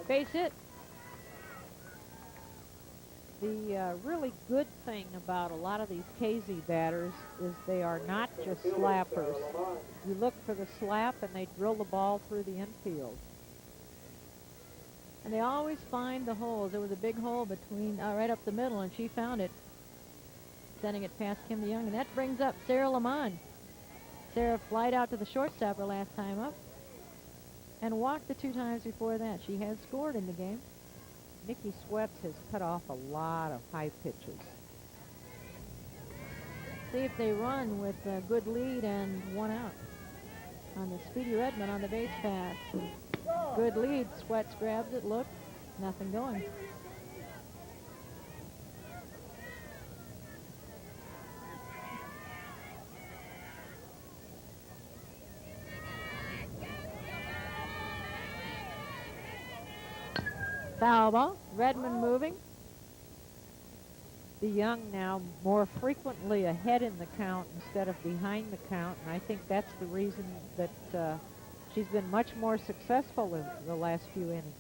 Base hit. The really good thing about a lot of these KZ batters is they are not just slappers. You look for the slap and they drill the ball through the infield. And they always find the holes. There was a big hole between right up the middle, and she found it, sending it past Kim DeYoung. And that brings up Sarah Lamont. Sarah flied out to the shortstop her last time up and walked the 2 times before that. She has scored in the game. Nikki Sweats has cut off a lot of high pitches. See if they run with a good lead and 1 out on the Speedy Redmond on the base pass. Good lead. Sweats grabs it. Look, nothing going. Foul ball. Redmond moving. DeYoung now more frequently ahead in the count instead of behind the count, and I think that's the reason that she's been much more successful in the last few innings.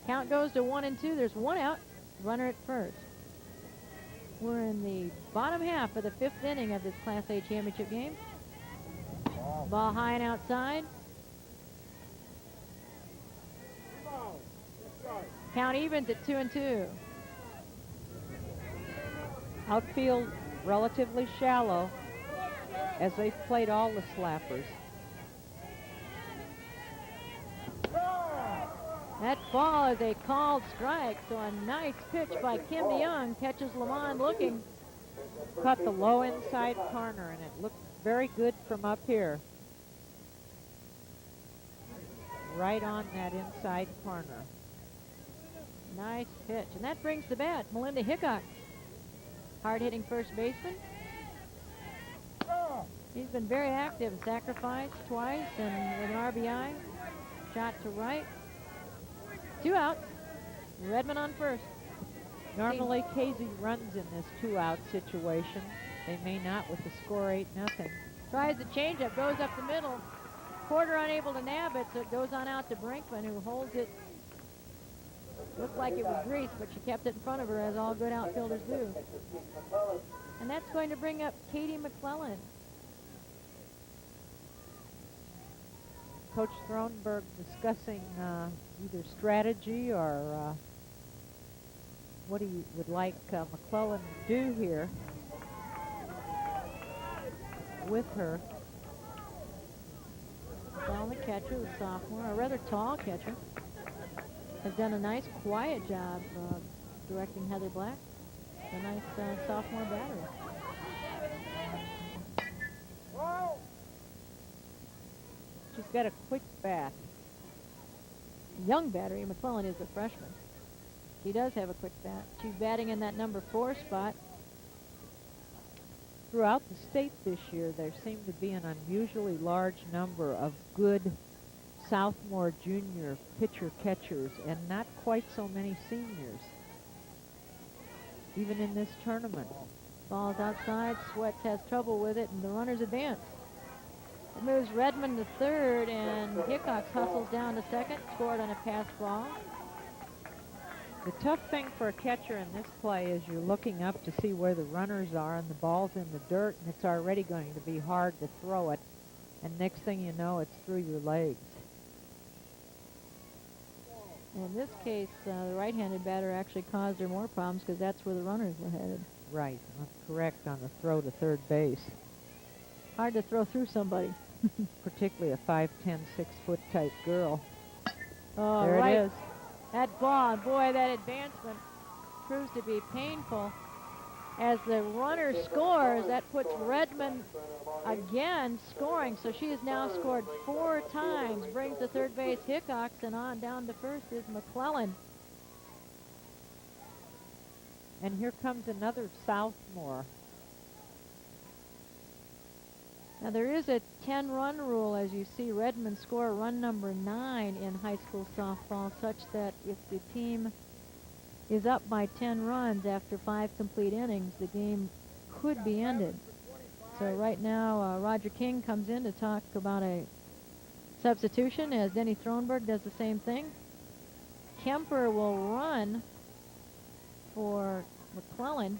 Count goes to 1-2. There's 1 out. Runner at first. We're in the bottom half of the 5th inning of this Class A championship game. Ball high and outside. Count evens at 2-2. Outfield relatively shallow, as they've played all the slappers. That ball is a called strike, so a nice pitch by Kim DeYoung catches Lamont looking. Caught the low inside corner, and it looked very good from up here. Right on that inside corner. Nice pitch, and that brings the bat Melinda Hickox. hard-hitting first baseman. He's been very active, sacrificed twice, and with an RBI. Shot to right. 2 outs. Redmond on first. Normally, Casey runs in this 2-out situation. They may not with the score 8-0. Tries the changeup, goes up the middle. Porter unable to nab it, so it goes on out to Brinkman, who holds it. Looked like it was grease, but she kept it in front of her, as all good outfielders do. And that's going to bring up Katie McClellan. Coach Thronberg discussing either strategy or what he would like McClellan to do here with her. Well, the catcher, the sophomore, a rather tall catcher, has done a nice, quiet job directing Heather Black, a nice sophomore batter. She's got a quick bat. Young battery, McClellan is a freshman. She does have a quick bat. She's batting in that number 4 spot. Throughout the state this year, there seemed to be an unusually large number of good sophomore, junior pitcher-catchers, and not quite so many seniors, even in this tournament. Ball's outside. Sweats has trouble with it, and the runners advance. It moves Redmond to third, and Hickox hustles down to second, scored on a pass ball. The tough thing for a catcher in this play is you're looking up to see where the runners are, and the ball's in the dirt, and it's already going to be hard to throw it. And next thing you know, it's through your legs. In this case, the right-handed batter actually caused her more problems because that's where the runners were headed. Right, that's correct on the throw to third base. Hard to throw through somebody. Particularly a 5'10", 6-foot type girl. Oh, there right. it is. That ball, boy, that advancement proves to be painful. As the runner scores, that puts Redmond again scoring. So she has now scored 4 times, brings to third base Hickox, and on down to first is McClellan. And here comes another sophomore. Now there is a 10-run rule, as you see Redmond score run number 9 in high school softball, such that if the team is up by 10 runs after 5 complete innings, the game could be ended. So right now, Roger King comes in to talk about a substitution, as Denny Thronberg does the same thing. Kemper will run for McClellan.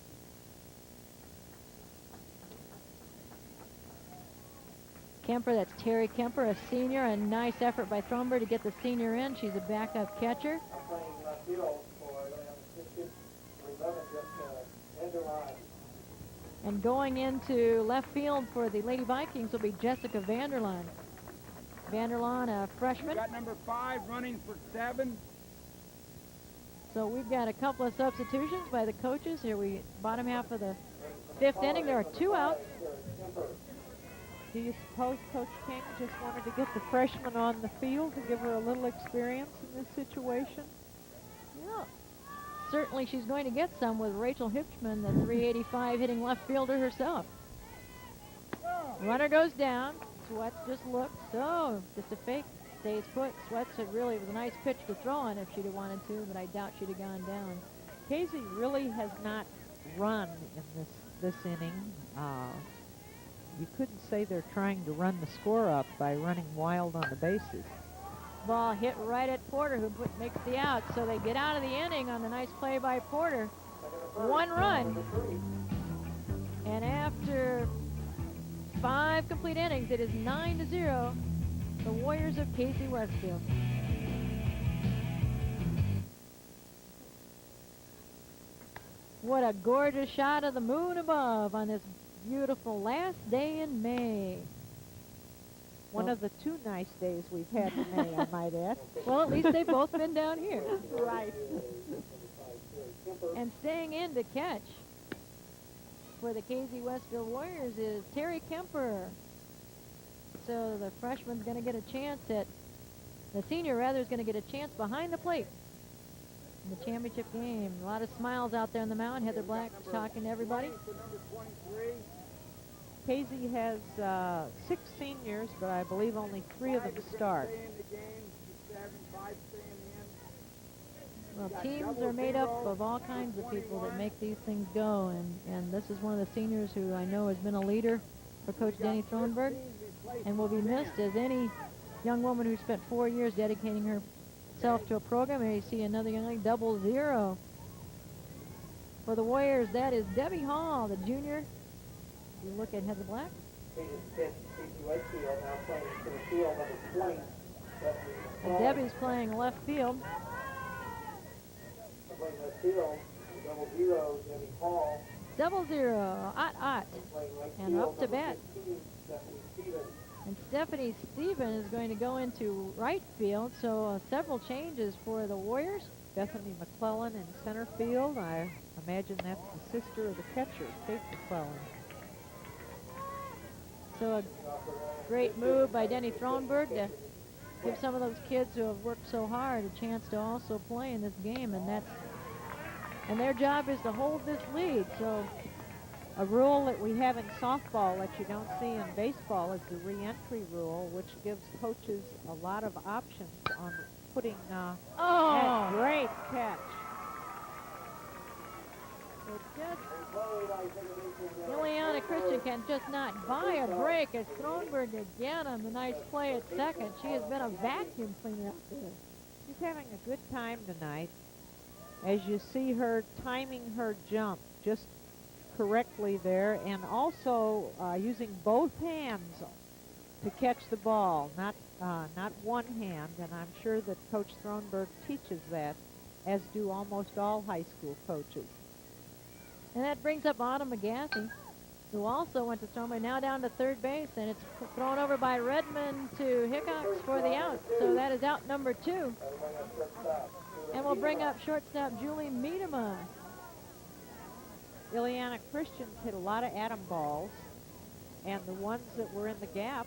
Kemper, that's Terry Kemper, a senior. A nice effort by Thronberg to get the senior in. She's a backup catcher. Playing field for Illiana Christian, 11, just end around. And going into left field for the Lady Vikings will be Jessica Vanderlaan. Vanderlaan, a freshman. Got number 5 running for 7. So we've got a couple of substitutions by the coaches. Here we bottom half of the 5th inning. There are 2 outs. Do you suppose Coach King just wanted to get the freshman on the field to give her a little experience in this situation? Yeah. Certainly she's going to get some with Rachel Hipchman, the 385 hitting left fielder herself. Runner goes down. Sweats just looked. So just a fake. Stays put. Sweats had really was a nice pitch to throw on if she'd have wanted to, but I doubt she'd have gone down. Casey really has not run in this inning. You couldn't say they're trying to run the score up by running wild on the bases. Ball hit right at Porter, who makes the out. So they get out of the inning on the nice play by Porter. 1 run. And after 5 complete innings, it is 9-0. The Warriors of Casey-Westfield. What a gorgeous shot of the moon above on this beautiful last day in May. One of the 2 nice days we've had in May, I might add. Well, at least they've both been down here. Right. And staying in to catch for the Casey-Westfield Warriors is Terry Kemper. So the freshman's going to get a chance at, the senior rather, is going to get a chance behind the plate. in the championship game. A lot of smiles out there on the mound. Heather Black talking to everybody. For number 23. Casey has 6 seniors, but I believe only 3 of them start. Stay in the game. 7, 5 staying in. Well, teams are made up of all kinds of people that make these things go, and this is one of the seniors who I know has been a leader for Coach Denny Thronberg and will be missed as any young woman who spent 4 years dedicating herself to a program. And you see another young lady, 0-0. For the Warriors, that is Debbie Hall, the junior. You look at Heather Black. Casey-Westfield now playing to the field, number 20. And Debbie's playing left field. Playing left field, 0-0, Debbie Hall. 0-0, Ott. Playing right And field, up to number bat. 15, Stephanie Stevens. And Stephanie Stephen is going to go into right field, so several changes for the Warriors. Bethany McClellan in center field. I imagine that's the sister of the catcher, Kate McClellan. So a great move by Denny Thronberg to give some of those kids who have worked so hard a chance to also play in this game, and their job is to hold this lead. So a rule that we have in softball that you don't see in baseball is the re-entry rule, which gives coaches a lot of options on putting that great catch. Illiana Christian can just not buy a break as Thronberg again on the nice play at second. She has been a vacuum cleaner out there. She's having a good time tonight. As you see her timing her jump just correctly there, and also using both hands to catch the ball, not one hand, and I'm sure that Coach Thronberg teaches that, as do almost all high school coaches. And that brings up Autumn McGathy, who also went to Thronberg, now down to third base, and it's thrown over by Redmond to Hickox for the out. So that is out number 2. And we'll bring up shortstop Julie Miedema. Illiana Christians hit a lot of atom balls, and the ones that were in the gap,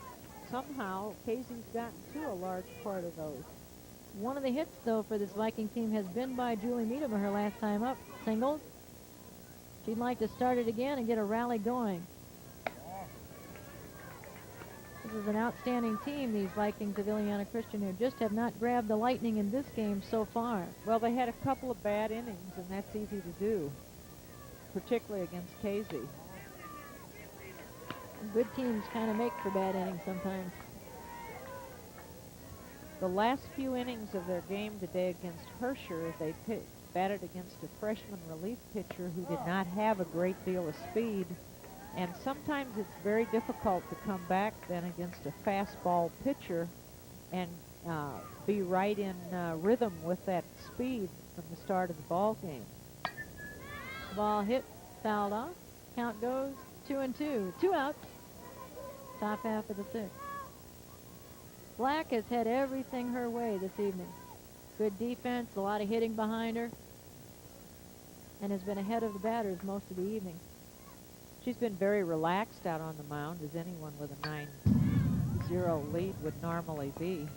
somehow Casey's gotten to a large part of those. One of the hits, though, for this Viking team has been by Julie Miedema her last time up. Singled. She'd like to start it again and get a rally going. This is an outstanding team, these Vikings of Illiana Christian, who just have not grabbed the lightning in this game so far. Well, they had a couple of bad innings, and that's easy to do, particularly against Casey. Good teams kind of make for bad innings sometimes. The last few innings of their game today against Herscher, they batted against a freshman relief pitcher who did not have a great deal of speed, and sometimes it's very difficult to come back then against a fastball pitcher and be right in rhythm with that speed from the start of the ball game. Ball hit, fouled off. Count goes 2-2. 2 outs. Top half of the 6th. Black has had everything her way this evening. Good defense, a lot of hitting behind her, and has been ahead of the batters most of the evening. She's been very relaxed out on the mound, as anyone with a 9-0 lead would normally be.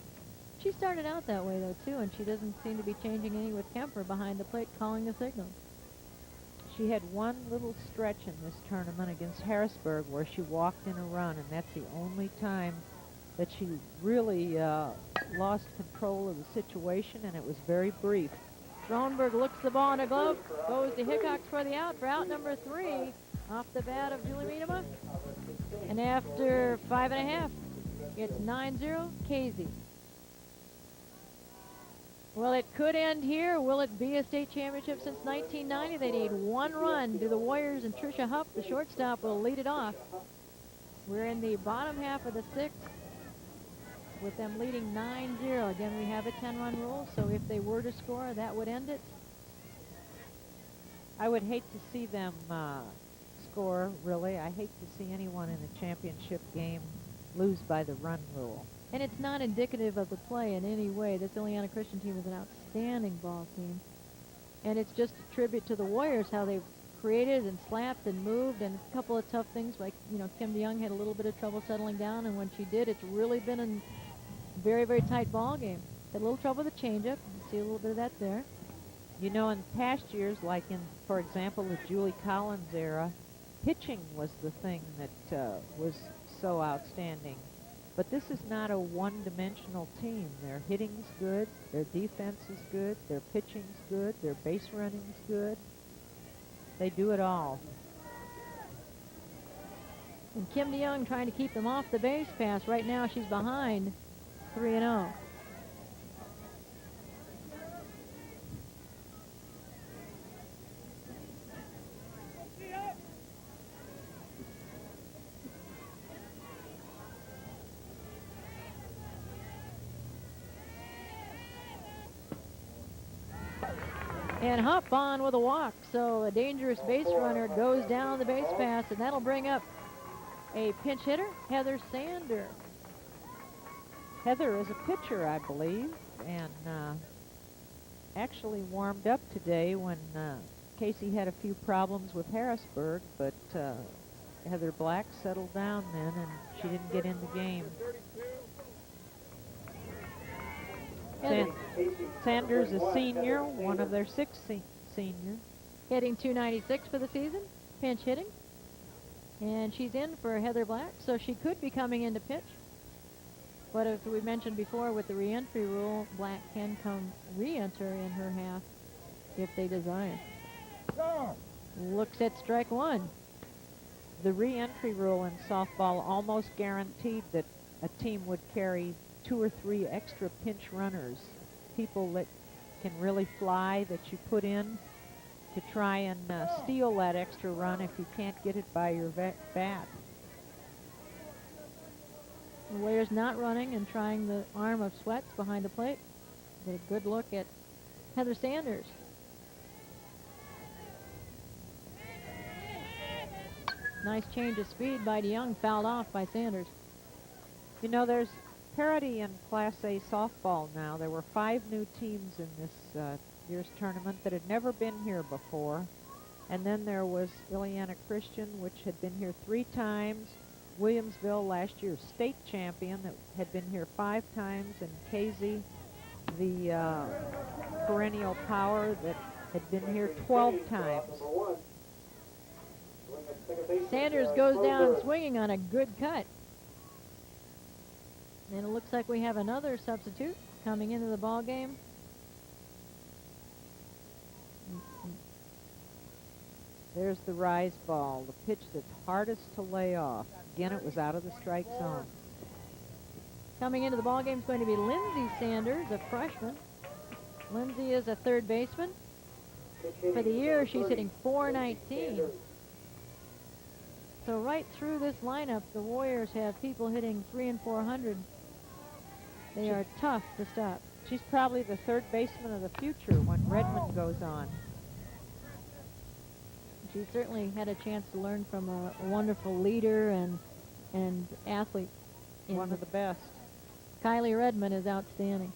She started out that way, though, too, and she doesn't seem to be changing any with Kemper behind the plate calling the signal. She had one little stretch in this tournament against Harrisburg where she walked in a run, and that's the only time that she really lost control of the situation, and it was very brief. Thronberg looks the ball in a glove, goes to Hickox for the out, for out number 3, off the bat of Julie Miedema. And after 5.5, it's 9-0, Casey. Well, it could end here. Will it be a state championship since 1990? They need one run. Do the Warriors and Tricia Hupp, the shortstop, will lead it off. We're in the bottom half of the 6th with them leading 9-0. Again, we have a 10-run rule, so if they were to score, that would end it. I would hate to see them score, really. I hate to see anyone in a championship game lose by the run rule. And it's not indicative of the play in any way. This Illiana Christian team is an outstanding ball team. And it's just a tribute to the Warriors, how they've created and slapped and moved, and a couple of tough things, like, Kim DeYoung had a little bit of trouble settling down, and when she did, it's really been a very, very tight ball game. Had a little trouble with the changeup. You see a little bit of that there. You know, in past years, like in, for example, the Julie Collins era, pitching was the thing that was so outstanding. But this is not a one-dimensional team. Their hitting's good, their defense is good, their pitching's good, their base running's good. They do it all. And Kim DeYoung trying to keep them off the base pass. Right now she's behind 3-0. And hop on with a walk. So a dangerous base runner goes down the base pass, and that'll bring up a pinch hitter, Heather Sander. Heather is a pitcher, I believe, and actually warmed up today when Casey had a few problems with Harrisburg, but Heather Black settled down then, and she didn't get in the game. Sanders is senior, one of their 6 seniors. Hitting .296 for the season, pinch hitting. And she's in for Heather Black, so she could be coming in to pitch. But as we mentioned before, with the re-entry rule, Black can come re-enter in her half if they desire. Looks at strike one. The re-entry rule in softball almost guaranteed that a team would carry 2 or 3 extra pinch runners, people that can really fly that you put in to try and steal that extra run if you can't get it by your bat. The Warriors not running and trying the arm of Sweats behind the plate. Get a good look at Heather Sanders. Nice change of speed by DeYoung, fouled off by Sanders. You know, there's parity in Class A softball now. There were 5 new teams in this year's tournament that had never been here before. And then there was Illiana Christian, which had been here 3 times. Williamsville, last year's state champion, that had been here 5 times. And Casey, the perennial power, that had been here 12 times. Sanders goes down swinging on a good cut. And it looks like we have another substitute coming into the ball game. There's the rise ball, the pitch that's hardest to lay off. Again, it was out of the strike zone. Coming into the ball game is going to be Lindsay Sanders, a freshman. Lindsay is a third baseman. For the year, she's hitting .419. So right through this lineup, the Warriors have people hitting 300 and 400. They are tough to stop. She's probably the third baseman of the future when Redmond goes on. She certainly had a chance to learn from a wonderful leader and athlete. One of the best. Kylie Redmond is outstanding.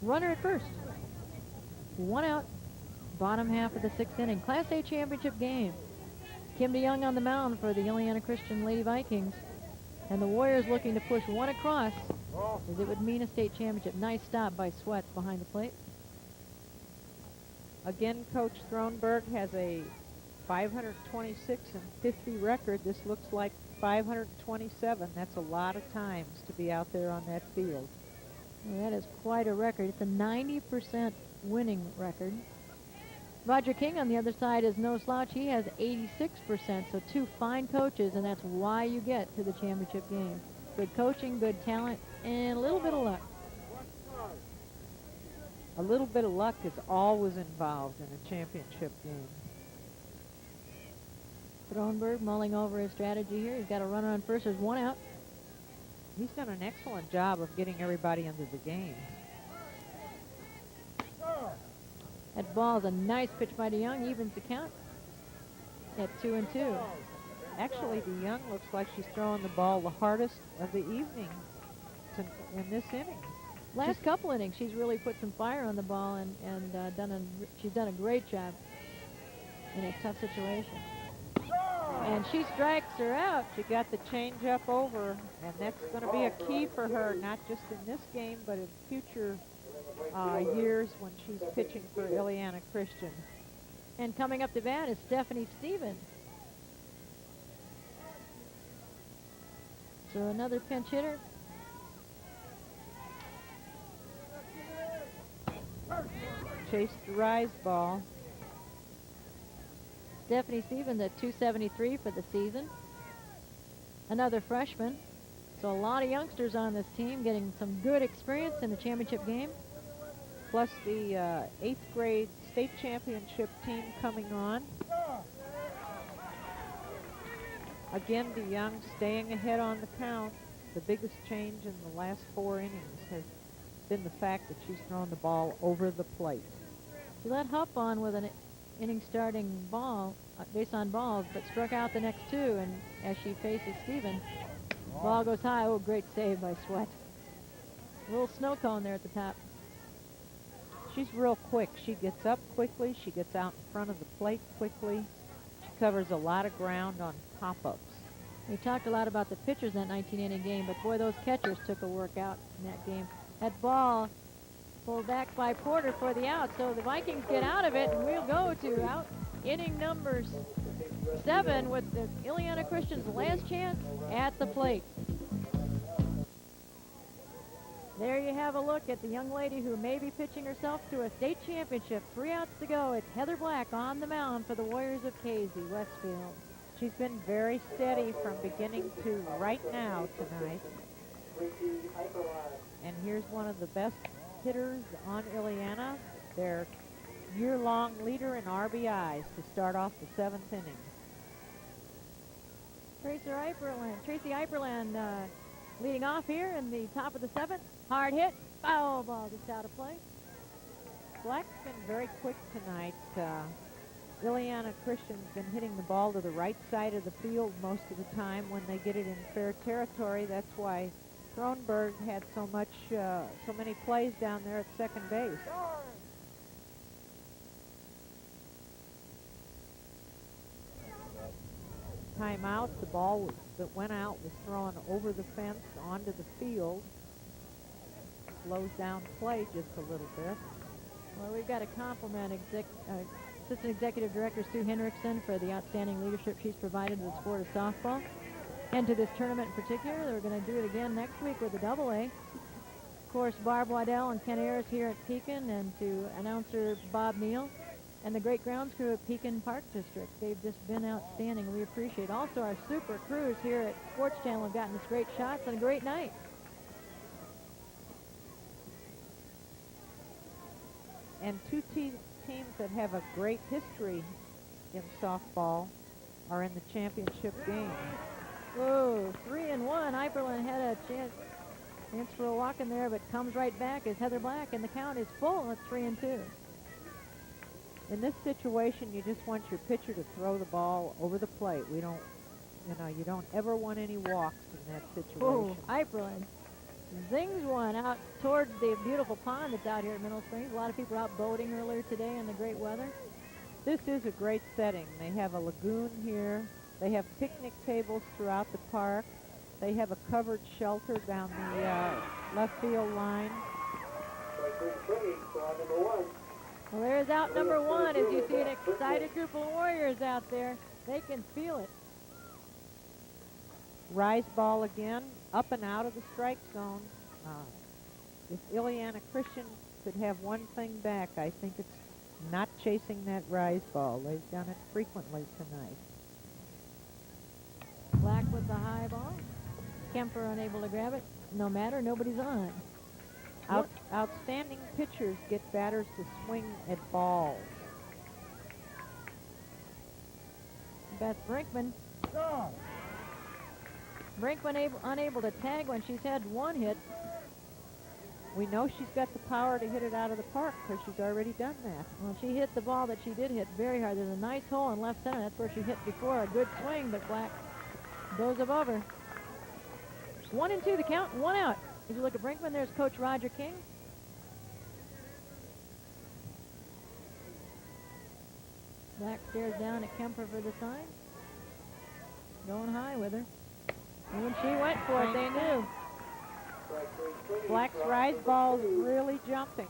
Runner at first. 1 out. Bottom half of the 6th inning. Class A championship game. Kim DeYoung on the mound for the Illiana Christian Lady Vikings. And the Warriors looking to push 1 across, as it would mean a state championship. Nice stop by Sweats behind the plate. Again, Coach Thronberg has a 526 and 50 record. This looks like 527. That's a lot of times to be out there on that field. Well, that is quite a record. It's a 90% winning record. Roger King on the other side is no slouch. He has 86%, so 2 fine coaches, and that's why you get to the championship game. Good coaching, good talent, and a little bit of luck. A little bit of luck is always involved in a championship game. Thronberg mulling over his strategy here. He's got a runner on first. There's 1 out. He's done an excellent job of getting everybody into the game. That ball is a nice pitch by DeYoung, evens the count at 2-2. Actually, DeYoung looks like she's throwing the ball the hardest of the evening in this inning. Last couple innings, she's really put some fire on the ball and she's done a great job in a tough situation. And she strikes her out. She got the change-up over, and that's going to be a key for her, not just in this game, but in future years when she's pitching for Illiana Christian. And coming up to bat is Stephanie Stevens. So another pinch hitter. Chased the rise ball. Stephanie Stevens at 273 for the season. Another freshman. So a lot of youngsters on this team getting some good experience in the championship game. Plus the 8th grade state championship team coming on. Again, the young staying ahead on the count. The biggest change in the last 4 innings has been the fact that she's thrown the ball over the plate. She let Hupp on with an inning starting ball, base on balls, but struck out the next 2, and as she faces Stevens, ball goes high. Oh, great save by Sweat. A little snow cone there at the top. She's real quick. She gets up quickly. She gets out in front of the plate quickly. She covers a lot of ground on pop-ups. We talked a lot about the pitchers in that 1980 game, but boy, those catchers took a workout in that game. That ball pulled back by Porter for the out, so the Vikings get out of it, and we'll go to out inning number 7 with the Illiana Christian's last chance at the plate. There you have a look at the young lady who may be pitching herself to a state championship. 3 outs to go. It's Heather Black on the mound for the Warriors of Casey-Westfield. She's been very steady from beginning to right now tonight. And here's one of the best hitters on Illiana, their year-long leader in RBIs to start off the 7th inning. Tracy Iperland leading off here in the top of the 7th. Hard hit, foul ball just out of play. Black's been very quick tonight. Illiana Christian's been hitting the ball to the right side of the field most of the time when they get it in fair territory. That's why Thronberg had so many plays down there at second base. Timeout. The ball that went out was thrown over the fence onto the field. Slows down play just a little bit. Well, we've got to compliment Assistant Executive Director Sue Henriksen for the outstanding leadership she's provided to the sport of softball and to this tournament in particular. They're going to do it again next week with the Double-A. Of course, Barb Waddell and Ken Ayers here at Pekin, and to announcer Bob Neal and the great grounds crew at Pekin Park District. They've just been outstanding. We appreciate also our super crews here at Sports Channel have gotten us great shots and a great night. And 2 teams that have a great history in softball are in the championship game. Whoa, 3-1. Iperland had a chance for a walk in there, but comes right back as Heather Black, and the count is full at 3-2. In this situation, you just want your pitcher to throw the ball over the plate. You don't ever want any walks in that situation. Whoa, Iperland zings one out toward the beautiful pond that's out here at Mineral Springs. A lot of people were out boating earlier today in the great weather. This is a great setting. They have a lagoon here. They have picnic tables throughout the park. They have a covered shelter down the left field line. Well, there's out number 1 as you see an excited group of Warriors out there. They can feel it. Rise ball again, up and out of the strike zone. If Illiana Christian could have one thing back, I think it's not chasing that rise ball. They've done it frequently tonight. Black with the high ball. Kemper unable to grab it. No matter, nobody's on. Outstanding pitchers get batters to swing at balls. Beth Brinkman. Brinkman unable to tag when she's had 1 hit. We know she's got the power to hit it out of the park because she's already done that. Well, she hit the ball that she did hit very hard. There's a nice hole in left center. That's where she hit before. A good swing, but Black goes above her. 1-2 the count, 1 out. If you look at Brinkman, there's Coach Roger King. Black stares down at Kemper for the sign. Going high with her. And when she went for it, they knew. Black's rise ball is really jumping.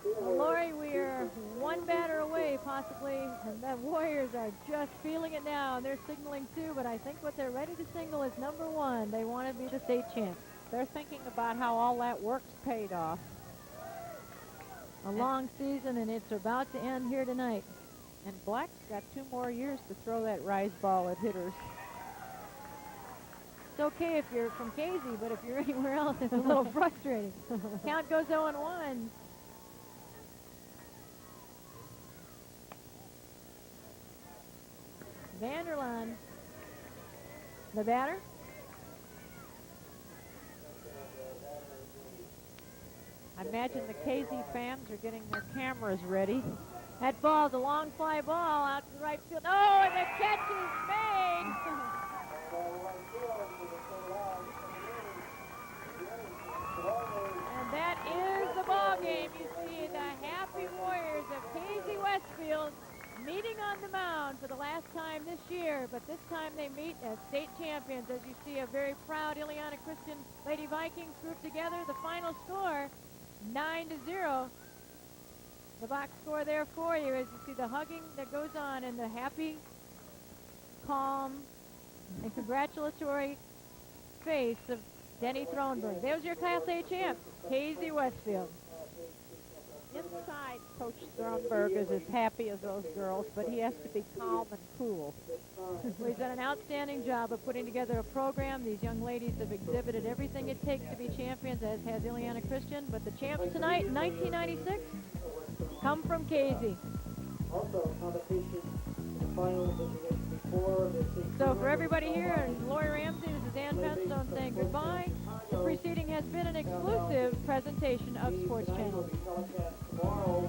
Well, Lori, we're one batter away, possibly, and the Warriors are just feeling it now. They're signaling two, but I think what they're ready to signal is number one. They want to be the state champs. They're thinking about how all that work's paid off. A long season, and it's about to end here tonight. And Black's got 2 more years to throw that rise ball at hitters. It's okay if you're from Casey, but if you're anywhere else, it's a little frustrating. Count goes 0-1. Vanderlaan, the batter. I imagine the Casey fans are getting their cameras ready. That ball's a long fly ball out to the right field. Oh, and the catch is made. And that is the ball game. You see the happy Warriors of Casey-Westfield meeting on the mound for the last time this year, but this time they meet as state champions. As you see, a very proud Illiana Christian Lady Vikings group together. The final score, 9-0. The box score there for you as you see the hugging that goes on and the happy, calm, and congratulatory face of Denny Thronberg. There's your Class A champs, Casey-Westfield. Inside, Coach Thronberg is as happy as those girls, but he has to be calm and cool. Well, he's done an outstanding job of putting together a program. These young ladies have exhibited everything it takes to be champions, as has Illiana Christian. But the champs tonight in 1996 come from Casey. Also, competition in the finals, as we mentioned before. So for everybody here, and Lori Ramsey, this is Ann Penstone saying goodbye. The preceding has been an exclusive presentation of Sports Channel. Will be telecast tomorrow